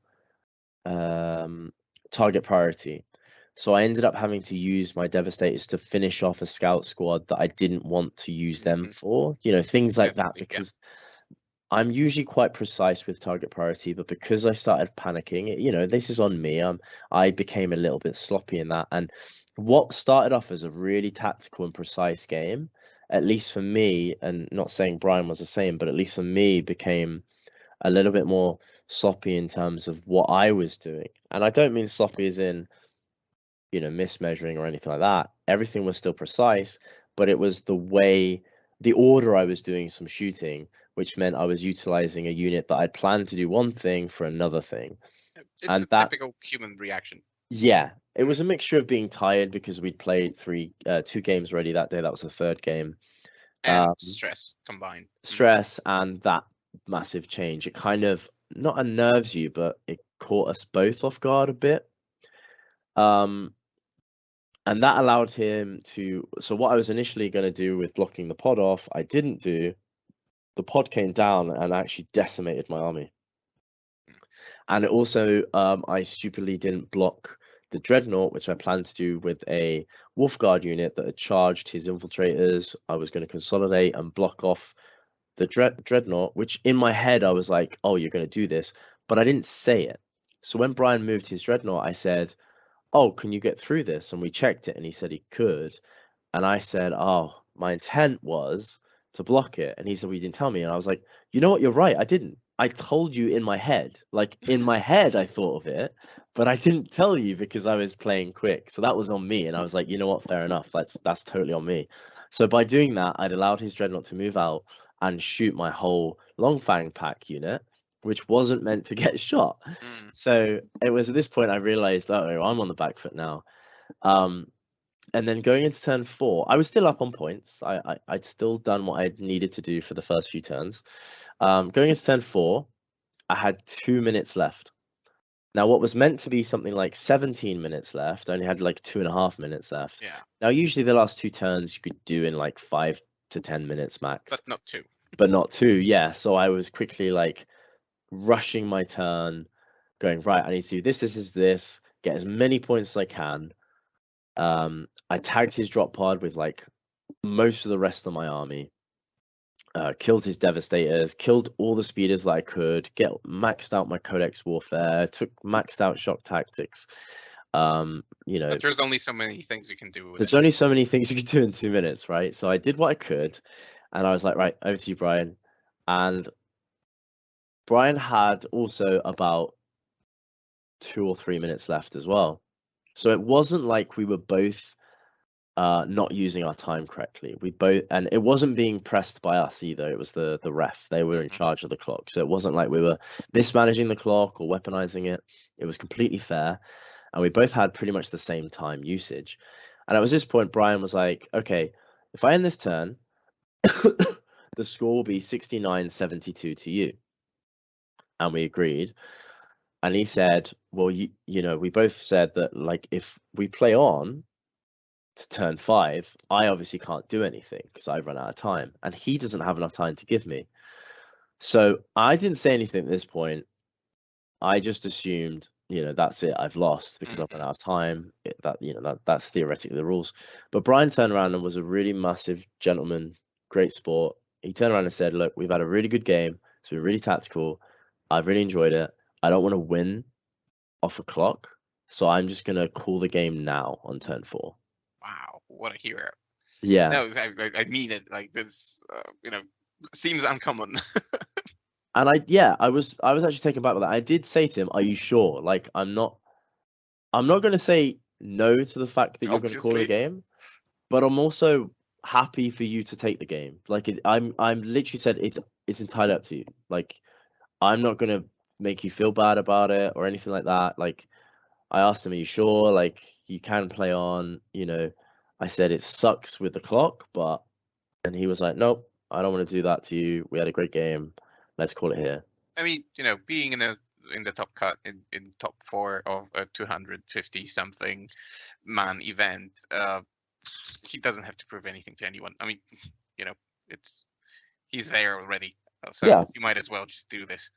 target priority. So I ended up having to use my devastators to finish off a scout squad that I didn't want to use them Hmm. for, things like that, Definitely, yeah. because I'm usually quite precise with target priority, but because I started panicking, this is on me. I became a little bit sloppy in that. And what started off as a really tactical and precise game, at least for me, and not saying Brian was the same, but at least for me, became a little bit more sloppy in terms of what I was doing. And I don't mean sloppy as in, mismeasuring or anything like that. Everything was still precise, but it was the order I was doing some shooting, which meant I was utilizing a unit that I'd planned to do one thing for another thing. It's And a that, typical human reaction. yeah, it Mm. was a mixture of being tired because we'd played two games already that day. That was the third game. And Um, stress combined. Mm. Stress and that massive change. It kind of not unnerves you, but it caught us both off guard a bit. Um, And that allowed him to. So, what I was initially going to do with blocking the pod off, I didn't do. The pod came down and actually decimated my army. And it also, I stupidly didn't block the dreadnought, which I planned to do with a Wolfguard unit that had charged his infiltrators. I was going to consolidate and block off the dreadnought, which in my head I was like, oh, you're going to do this. But I didn't say it. So, when Brian moved his dreadnought, I said, oh, can you get through this? And we checked it and he said he could. And I said, oh, my intent was to block it. And he said, well, you didn't tell me. And I was like, you know what? You're right. I didn't. I told you in my head. Like in my head, I thought of it, but I didn't tell you because I was playing quick. So that was on me. And I was like, you know what? Fair enough. That's totally on me. So by doing that, I'd allowed his dreadnought to move out and shoot my whole long fang pack unit, which wasn't meant to get shot. Mm. So it was at this point I realized, oh, I'm on the back foot now. Um, and then going into turn 4, I was still up on points. I'd still done what I needed to do for the first few turns. Going into turn 4, I had 2 minutes left. Now, what was meant to be something like 17 minutes left, I only had like 2.5 minutes left. Yeah, Now, usually the last two turns you could do in like 5 to 10 minutes but max, not two. but not two. Yeah, so I was quickly like rushing my turn, going right. I need to do this, get as many points as I can. I tagged his drop pod with like most of the rest of my army. Killed his devastators, killed all the speeders that I could, get maxed out my Codex Warfare, took maxed out shock tactics. You know, But there's only so many things you can do with there's it. only so many things you can do in 2 minutes, right? So I did what I could, and I was like, right, over to you, Brian. And Brian had also about 2 or 3 minutes left as well. So it wasn't like we were both not using our time correctly. We both, and it wasn't being pressed by us either. It was the ref. They were in Hmm. charge of the clock, so it wasn't like we were mismanaging the clock or weaponizing it. It was completely fair, and we both had pretty much the same time usage. And at this point, Brian was like, "Okay, if I end this turn, the score will be 69-72 to you." And we agreed. And he said, "Well, we both said that like if we play on." To turn 5, I obviously can't do anything because I've run out of time, and he doesn't have enough time to give me. So I didn't say anything at this point. I just assumed that's it. I've lost because I've run Hmm. out of time. That's theoretically the rules. But Brian turned around and was a really massive gentleman, great sport. He turned around and said, "Look, we've had a really good game. It's been really tactical. I've really enjoyed it. I don't want to win off a clock, so I'm just gonna call the game now on turn four." Wow, what a hero! Yeah, No, I mean it. Like this, seems uncommon. and I was actually taken back by that. I did say to him, "Are you sure? Like, I'm not gonna say no to the fact that you're gonna call the Obviously. game, but I'm also happy for you to take the game. Like, I'm literally said it's entirely up to you. Like, I'm not gonna make you feel bad about it or anything like that. Like, I asked him, "Are you sure? Like, you can play on, I said it sucks with the clock, but," and he was like, "Nope, I don't want to do that to you. We had a great game. Let's call it here." I mean, being in the top cut in top four of a 250 something man event, he doesn't have to prove anything to anyone. I mean, you know, it's he's there already, so Yeah, you might as well just do this.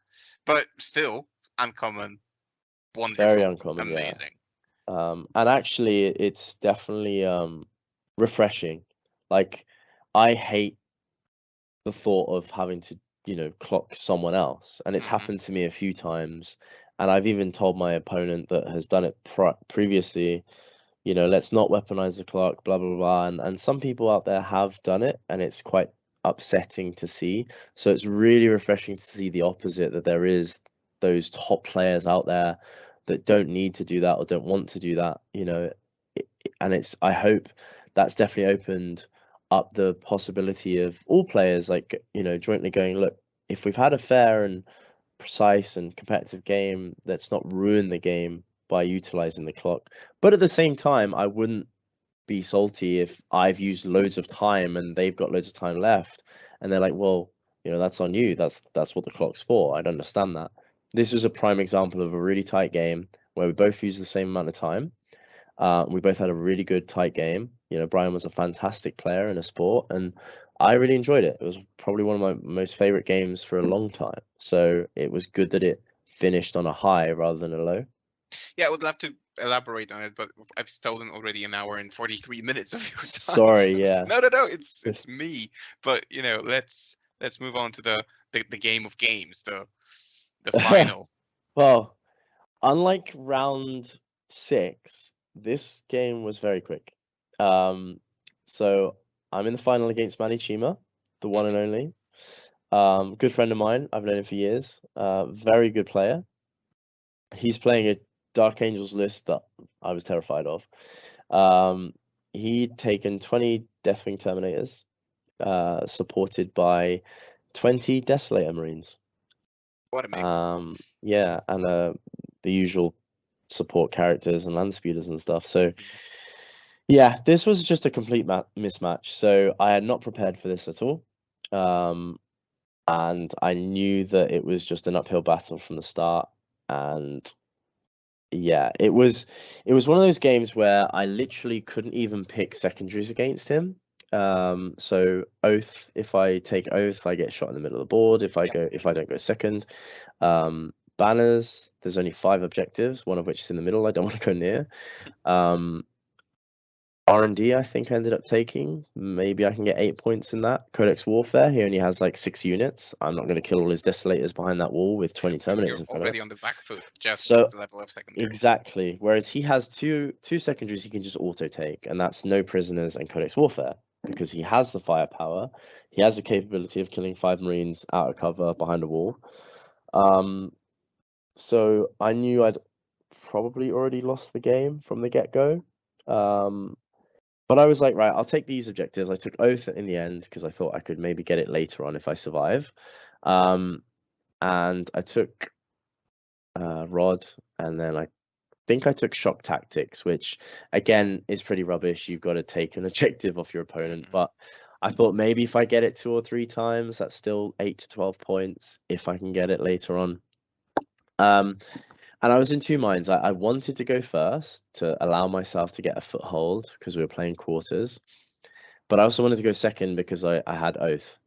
But still, uncommon, very wonderful, uncommon. Yeah. amazing. And actually, it's definitely refreshing. Like, I hate the thought of having to, clock someone else, and it's Hmm. happened to me a few times. And I've even told my opponent that has done it previously, let's not weaponize the clock, blah blah blah. And some people out there have done it, and it's quite upsetting to see. So it's really refreshing to see the opposite, that there is those top players out there that don't need to do that or don't want to do that, and I hope that's definitely opened up the possibility of all players, like, jointly going, look, if we've had a fair and precise and competitive game, let's not ruin the game by utilizing the clock. But at the same time, I wouldn't be salty if I've used loads of time and they've got loads of time left, and they're like, well, that's on you. That's what the clock's for. I'd understand that. This is a prime example of a really tight game where we both used the same amount of time. We both had a really good tight game. Brian was a fantastic player in a sport, and I really enjoyed it. It was probably one of my most favorite games for a long time. So it was good that it finished on a high rather than a low. Yeah, I would love to elaborate on it, but I've stolen already an hour and 43 minutes of your time. Sorry, yeah. No, no, no, it's me. But let's move on to the game of games, the final. Well, unlike round six, this game was very quick. Um, so I'm in the final against Manny Chima, the one and Hmm. only. Good friend of mine. I've known him for years. Very good player. He's playing a Dark Angels list that I was terrified of. Um, he'd taken 20 Deathwing Terminators, supported by 20 Desolator Marines. What a mix. Yeah, and the usual support characters and land speeders and stuff. So Hmm. yeah, this was just a complete mismatch. So I had not prepared for this at all. Um, and I knew that it was just an uphill battle from the start. And yeah, it was one of those games where I literally couldn't even pick secondaries against him. So Oath, if I take Oath, I get shot in the middle of the board. If I don't go second, banners, there's only 5 objectives, one of which is in the middle. I don't want to go near. Um, R&D, I think I ended up taking. Maybe I can get 8 points in that. Codex Warfare, he only has like 6 units. I'm not going to kill all his Desolators behind that wall with 20 So Terminators you're in front of it. already on the back foot just at So the level of secondaries. exactly. Whereas he has two secondaries he can just auto take, and that's No Prisoners and Codex Warfare, because he has the firepower. He has the capability of killing 5 Marines out of cover behind a wall. Um, so I knew I'd probably already lost the game from the get-go. Um, but I was like, right, I'll take these objectives. I took Oath in the end because I thought I could maybe get it later on if I survive. Um, and I took Rod, and then I think I took Shock Tactics, which again is pretty rubbish. You've got to take an objective off your opponent. Hmm. But I thought maybe if I get it 2 or 3 times, that's still 8 to 12 points if I can get it later on. Um, and I was in two minds. I wanted to go first to allow myself to get a foothold because we were playing quarters, but I also wanted to go second because I had Oath.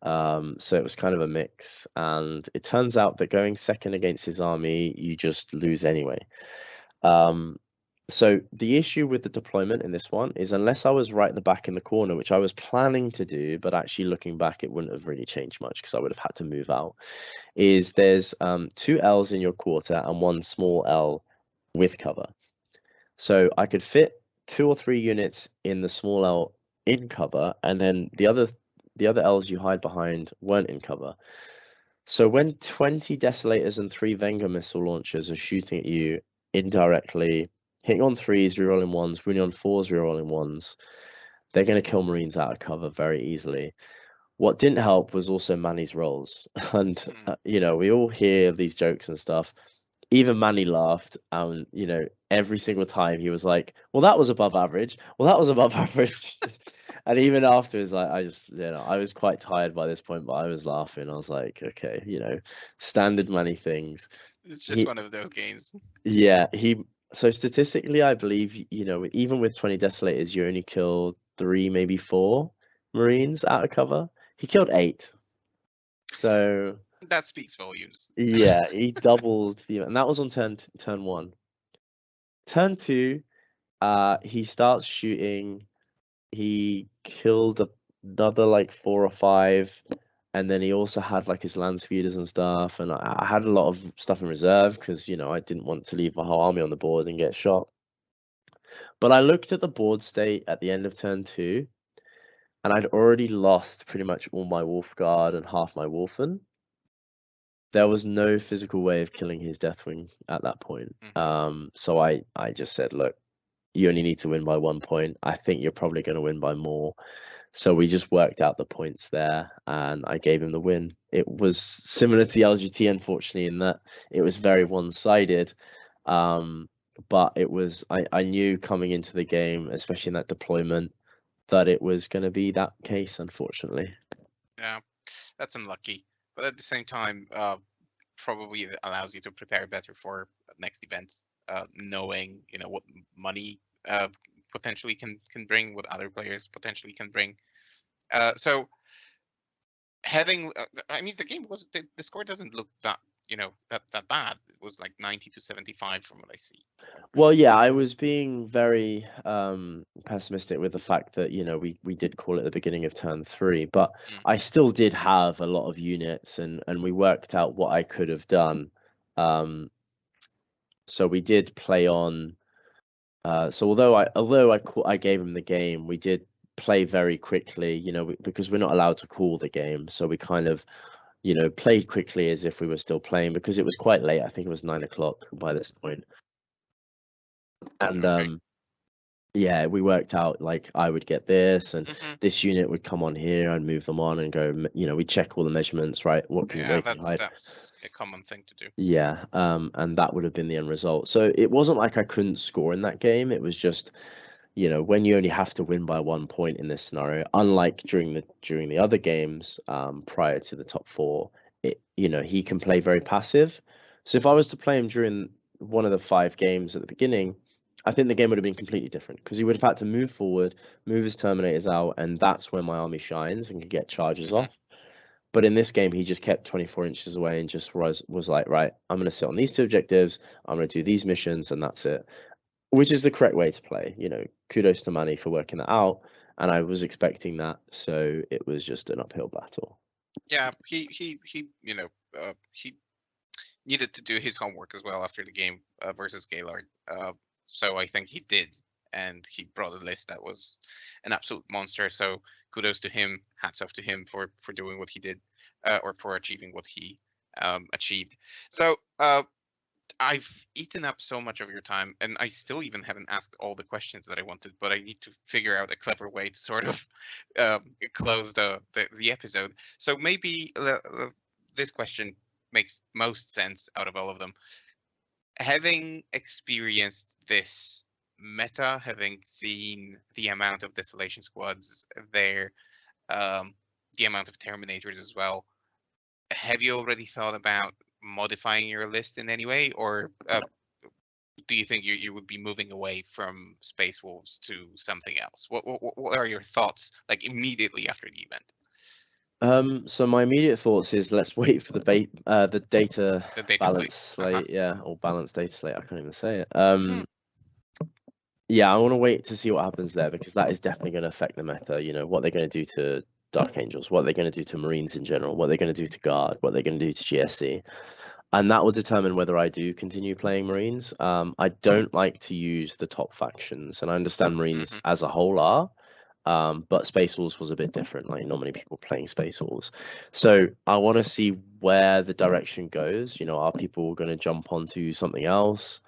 So it was kind of a mix, and it turns out that going second against his army, you just lose anyway. Um, so the issue with the deployment in this one is unless I was right at the back in the corner, which I was planning to do, but actually looking back, it wouldn't have really changed much because I would have had to move out, is there's two L's in your quarter and one small L with cover. So I could fit 2 or 3 units in the small L in cover, and then the other L's you hide behind weren't in cover. So when 20 Desolators and 3 Wenger missile launchers are shooting at you indirectly, hitting on threes, rerolling ones, winning on fours, rerolling ones, they're going to kill Marines out of cover very easily. What didn't help was also Manny's rolls. And, Mm. we all hear these jokes and stuff. Even Manny laughed, and every single time he was like, "Well, that was above average. Well, that was above average." And even afterwards, I just, I was quite tired by this point, but I was laughing. I was like, "Okay, standard Manny things." It's just He, one of those games. yeah, he. So statistically, I believe, even with 20 Desolators, you only kill 3, maybe 4 Marines out of cover. He killed 8. So That speaks volumes. yeah, he doubled and that was on turn 1. Turn 2, he starts shooting. He killed another like 4 or 5, and then he also had like his land speeders and stuff. And I had a lot of stuff in reserve because I didn't want to leave my whole army on the board and get shot. But I looked at the board state at the end of turn 2, and I'd already lost pretty much all my Wolf Guard and half my Wolfen. There was no physical way of killing his Deathwing at that point. Hmm. So I just said, look, you only need to win by 1 point. I think you're probably going to win by more. So we just worked out the points there, and I gave him the win. It was similar to the LGT, unfortunately, in that it was very one-sided. But I knew coming into the game, especially in that deployment, that it was going to be that case, unfortunately. Yeah, that's unlucky. But at the same time, probably it allows you to prepare better for next events, knowing what money potentially can bring, what other players potentially can bring. So having, I mean, the game was the score doesn't look that bad. It was like 90 to 75 from what I see. Well, yeah, I Was was being very pessimistic with the fact that, we did call it the beginning of turn 3, but mm, I still did have a lot of units, and we worked out what I could have done. Um, so we did play on. So although I gave him the game, we did play very quickly, because we're not allowed to call the game. So we kind of, played quickly as if we were still playing because it was quite late. I think it was 9 o'clock by this point. And okay. yeah, we worked out like I would get this, and Hmm. this unit would come on here. I'd move them on and go. We check all the measurements, right? Yeah, Where can you that's hide? that's a common thing to do. Yeah, and that would have been the end result. So it wasn't like I couldn't score in that game. It was just, when you only have to win by 1 point in this scenario, unlike during the other games, prior to the top 4, he can play very passive. So if I was to play him during one of the 5 games at the beginning, I think the game would have been completely different because he would have had to move forward, move his Terminators out, and that's where my army shines and can get charges Hmm. off. But in this game, he just kept 24 inches away and just was like, right, I'm going to sit on these 2 objectives, I'm going to do these missions, and that's it. Which is the correct way to play. Kudos to Manny for working that out, and I was expecting that, so it was just an uphill battle. Yeah, he needed to do his homework as well after the game versus Gaylord. So I think he did, and he brought a list that was an absolute monster. So kudos to him. Hats off to him for doing what he did, or for achieving what he achieved. So I've eaten up so much of your time, and I still even haven't asked all the questions that I wanted. But I need to figure out a clever way to sort of close the episode. So maybe this question makes most sense out of all of them. Having experienced this meta, having seen the amount of desolation squads there, um, the amount of terminators as well, have you already thought about modifying your list in any way, or do you think you would be moving away from Space Wolves to something else? What are your thoughts like immediately after the event? So my immediate thoughts is let's wait for the data The data slate. balance Uh-huh. slate, yeah, or balanced data slate. I can't even say it. Mm, Yeah, I want to wait to see what happens there because that is definitely going to affect the meta. You know, what they're going to do to Dark Angels, what they're going to do to Marines in general, what they're going to do to Guard, what they're going to do to GSC, and that will determine whether I do continue playing Marines. I don't like to use the top factions, and I understand Marines hmm as a whole are. But Space Wolves was a bit different. Like not many people playing Space Wolves, so I want to see where the direction goes. You know, are people going to jump onto something else?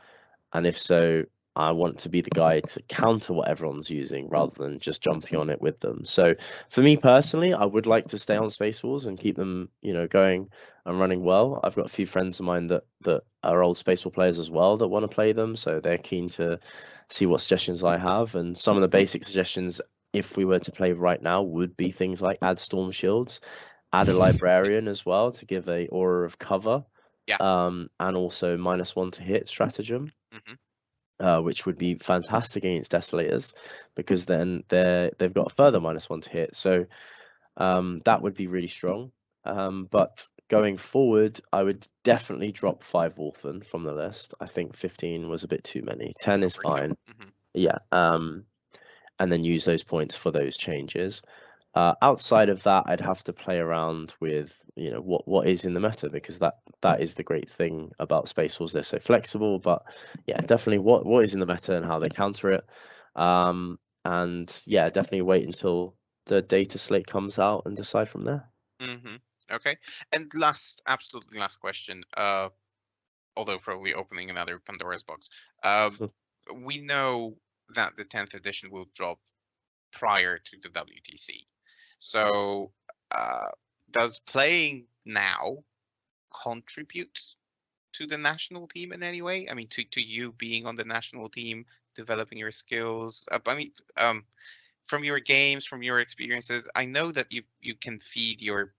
And if so, I want to be the guy to counter what everyone's using rather than just jumping on it with them. So for me personally, I would like to stay on Space Wars and keep them, going and running well. I've got a few friends of mine that are old Space War players as well that want to play them, so they're keen to see what suggestions I have. And some of the basic suggestions, if we were to play right now, would be things like add storm shields, add a librarian as well to give a aura of cover, Yeah. and also -1 to hit stratagem, hmm which would be fantastic against Desolators because then they've got a further -1 to hit. So that would be really strong. But going forward, I would definitely drop 5 Wolfen from the list. I think 15 was a bit too many. 10 is Overkill. fine. hmm Yeah. And then use those points for those changes. Outside of that, I'd have to play around with what is in the meta because that is the great thing about Space Wars. They're so flexible, but yeah, definitely what is in the meta and how they counter it. And yeah, definitely wait until the data slate comes out and decide from there. hmm Okay. And absolutely last question. Although probably opening another Pandora's box. Um, we know that the 10th edition will drop prior to the WTC. So, uh, does playing now contribute to the national team in any way? I mean, to you being on the national team, developing your skills. I mean, from your games, from your experiences, I know that you can feed your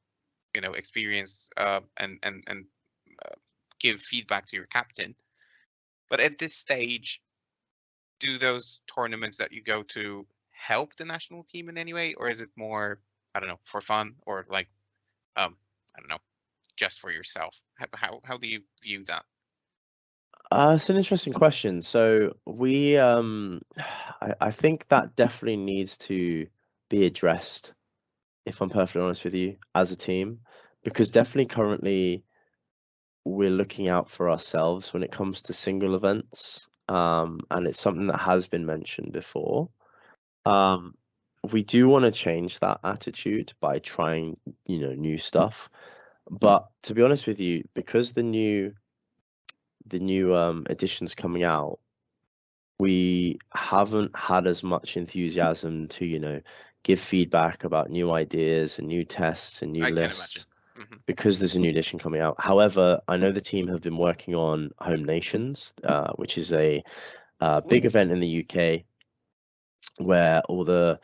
experience and uh, give feedback to your captain. But at this stage, do those tournaments that you go to help the national team in any way, or is it more, I don't know, for fun, or like I don't know, just for yourself? How do you view that? It's an interesting question. So we, I think that definitely needs to be addressed, if I'm perfectly honest with you, as a team, because definitely currently we're looking out for ourselves when it comes to single events, and it's something that has been mentioned before. Um, we do want to change that attitude by trying, new stuff. But to be honest with you, because the new editions coming out, we haven't had as much enthusiasm to, give feedback about new ideas and new tests and new I can imagine. lists hmm because there's a new edition coming out. However, I know the team have been working on Home Nations, which is a big event in the UK where all the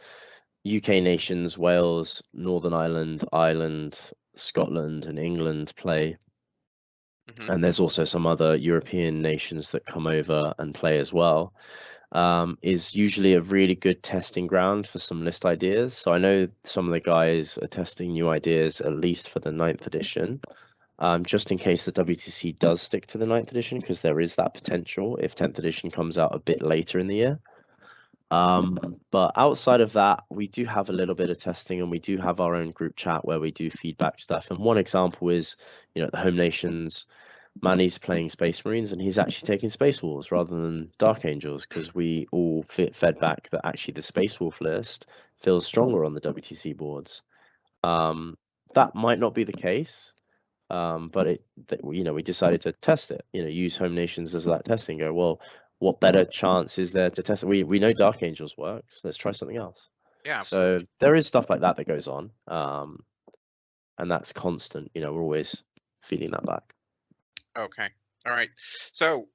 UK nations, Wales, Northern Ireland, Ireland, Scotland, and England play. hmm And there's also some other European nations that come over and play as well. Is usually a really good testing ground for some list ideas. So I know some of the guys are testing new ideas at least for the ninth edition, just in case the WTC does stick to the ninth edition, because there is that potential if 10th edition comes out a bit later in the year. But outside of that, we do have a little bit of testing and we do have our own group chat where we do feedback stuff. And one example is, the Home Nations, Manny's playing Space Marines and he's actually taking Space Wolves rather than Dark Angels Mm. because we all fed back that actually the Space Wolf list feels stronger on the WTC boards. Um, that might not be the case, but we decided to test it. Use Home Nations as that testing. Go, well, what better chance is there to test it? We know Dark Angels works. Let's try something else. Yeah, So absolutely. there is stuff like that that goes on, and that's constant. We're always feeding that back. Okay. All right. So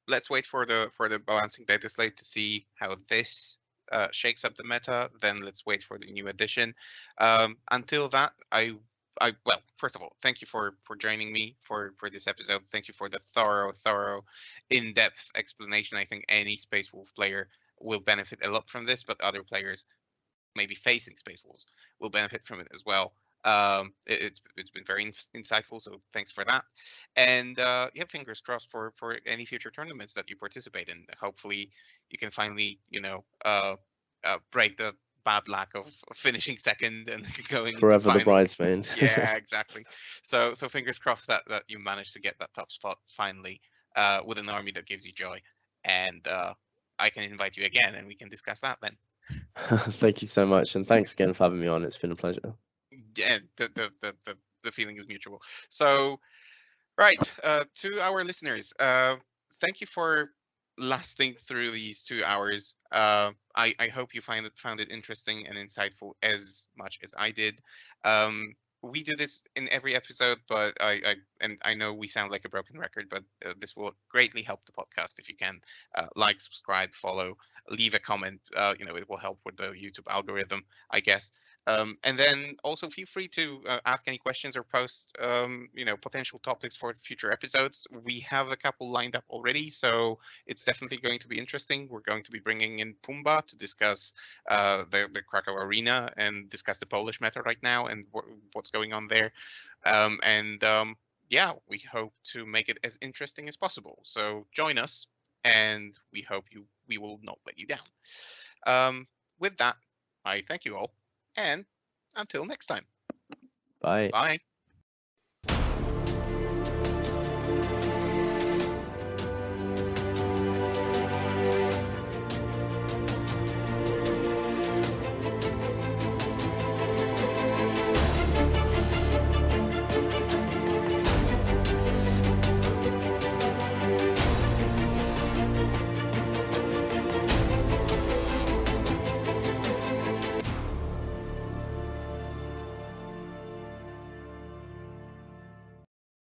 let's wait for the balancing data slate to see how this shakes up the meta. Then let's wait for the new edition. Until that, well, first of all, thank you for joining me for this episode. Thank you for the thorough, in-depth explanation. I think any Space Wolf player will benefit a lot from this, but other players maybe facing Space Wolves will benefit from it as well. It's been very insightful, so thanks for that. And yeah, fingers crossed for any future tournaments that you participate in. Hopefully, you can finally, break the bad luck of finishing second and going into Forever the finals. bridesmaid. Yeah, exactly. So fingers crossed that you manage to get that top spot finally, with an army that gives you joy. And I can invite you again, and we can discuss that then. Thank you so much, and thanks again for having me on. It's been a pleasure. Yeah, the feeling is mutual. So right, to our listeners, thank you for lasting through these 2 hours. I hope you found it interesting and insightful as much as I did. We do this in every episode, but I know we sound like a broken record, but this will greatly help the podcast if you can like, subscribe, follow, leave a comment. It will help with the YouTube algorithm, I guess. And then also feel free to ask any questions or post, potential topics for future episodes. We have a couple lined up already, so it's definitely going to be interesting. We're going to be bringing in Pumba to discuss the Krakow Arena and discuss the Polish meta right now and what's going on there. And yeah, we hope to make it as interesting as possible. So join us, and we will not let you down. With that, I thank you all, and until next time. Bye. Bye.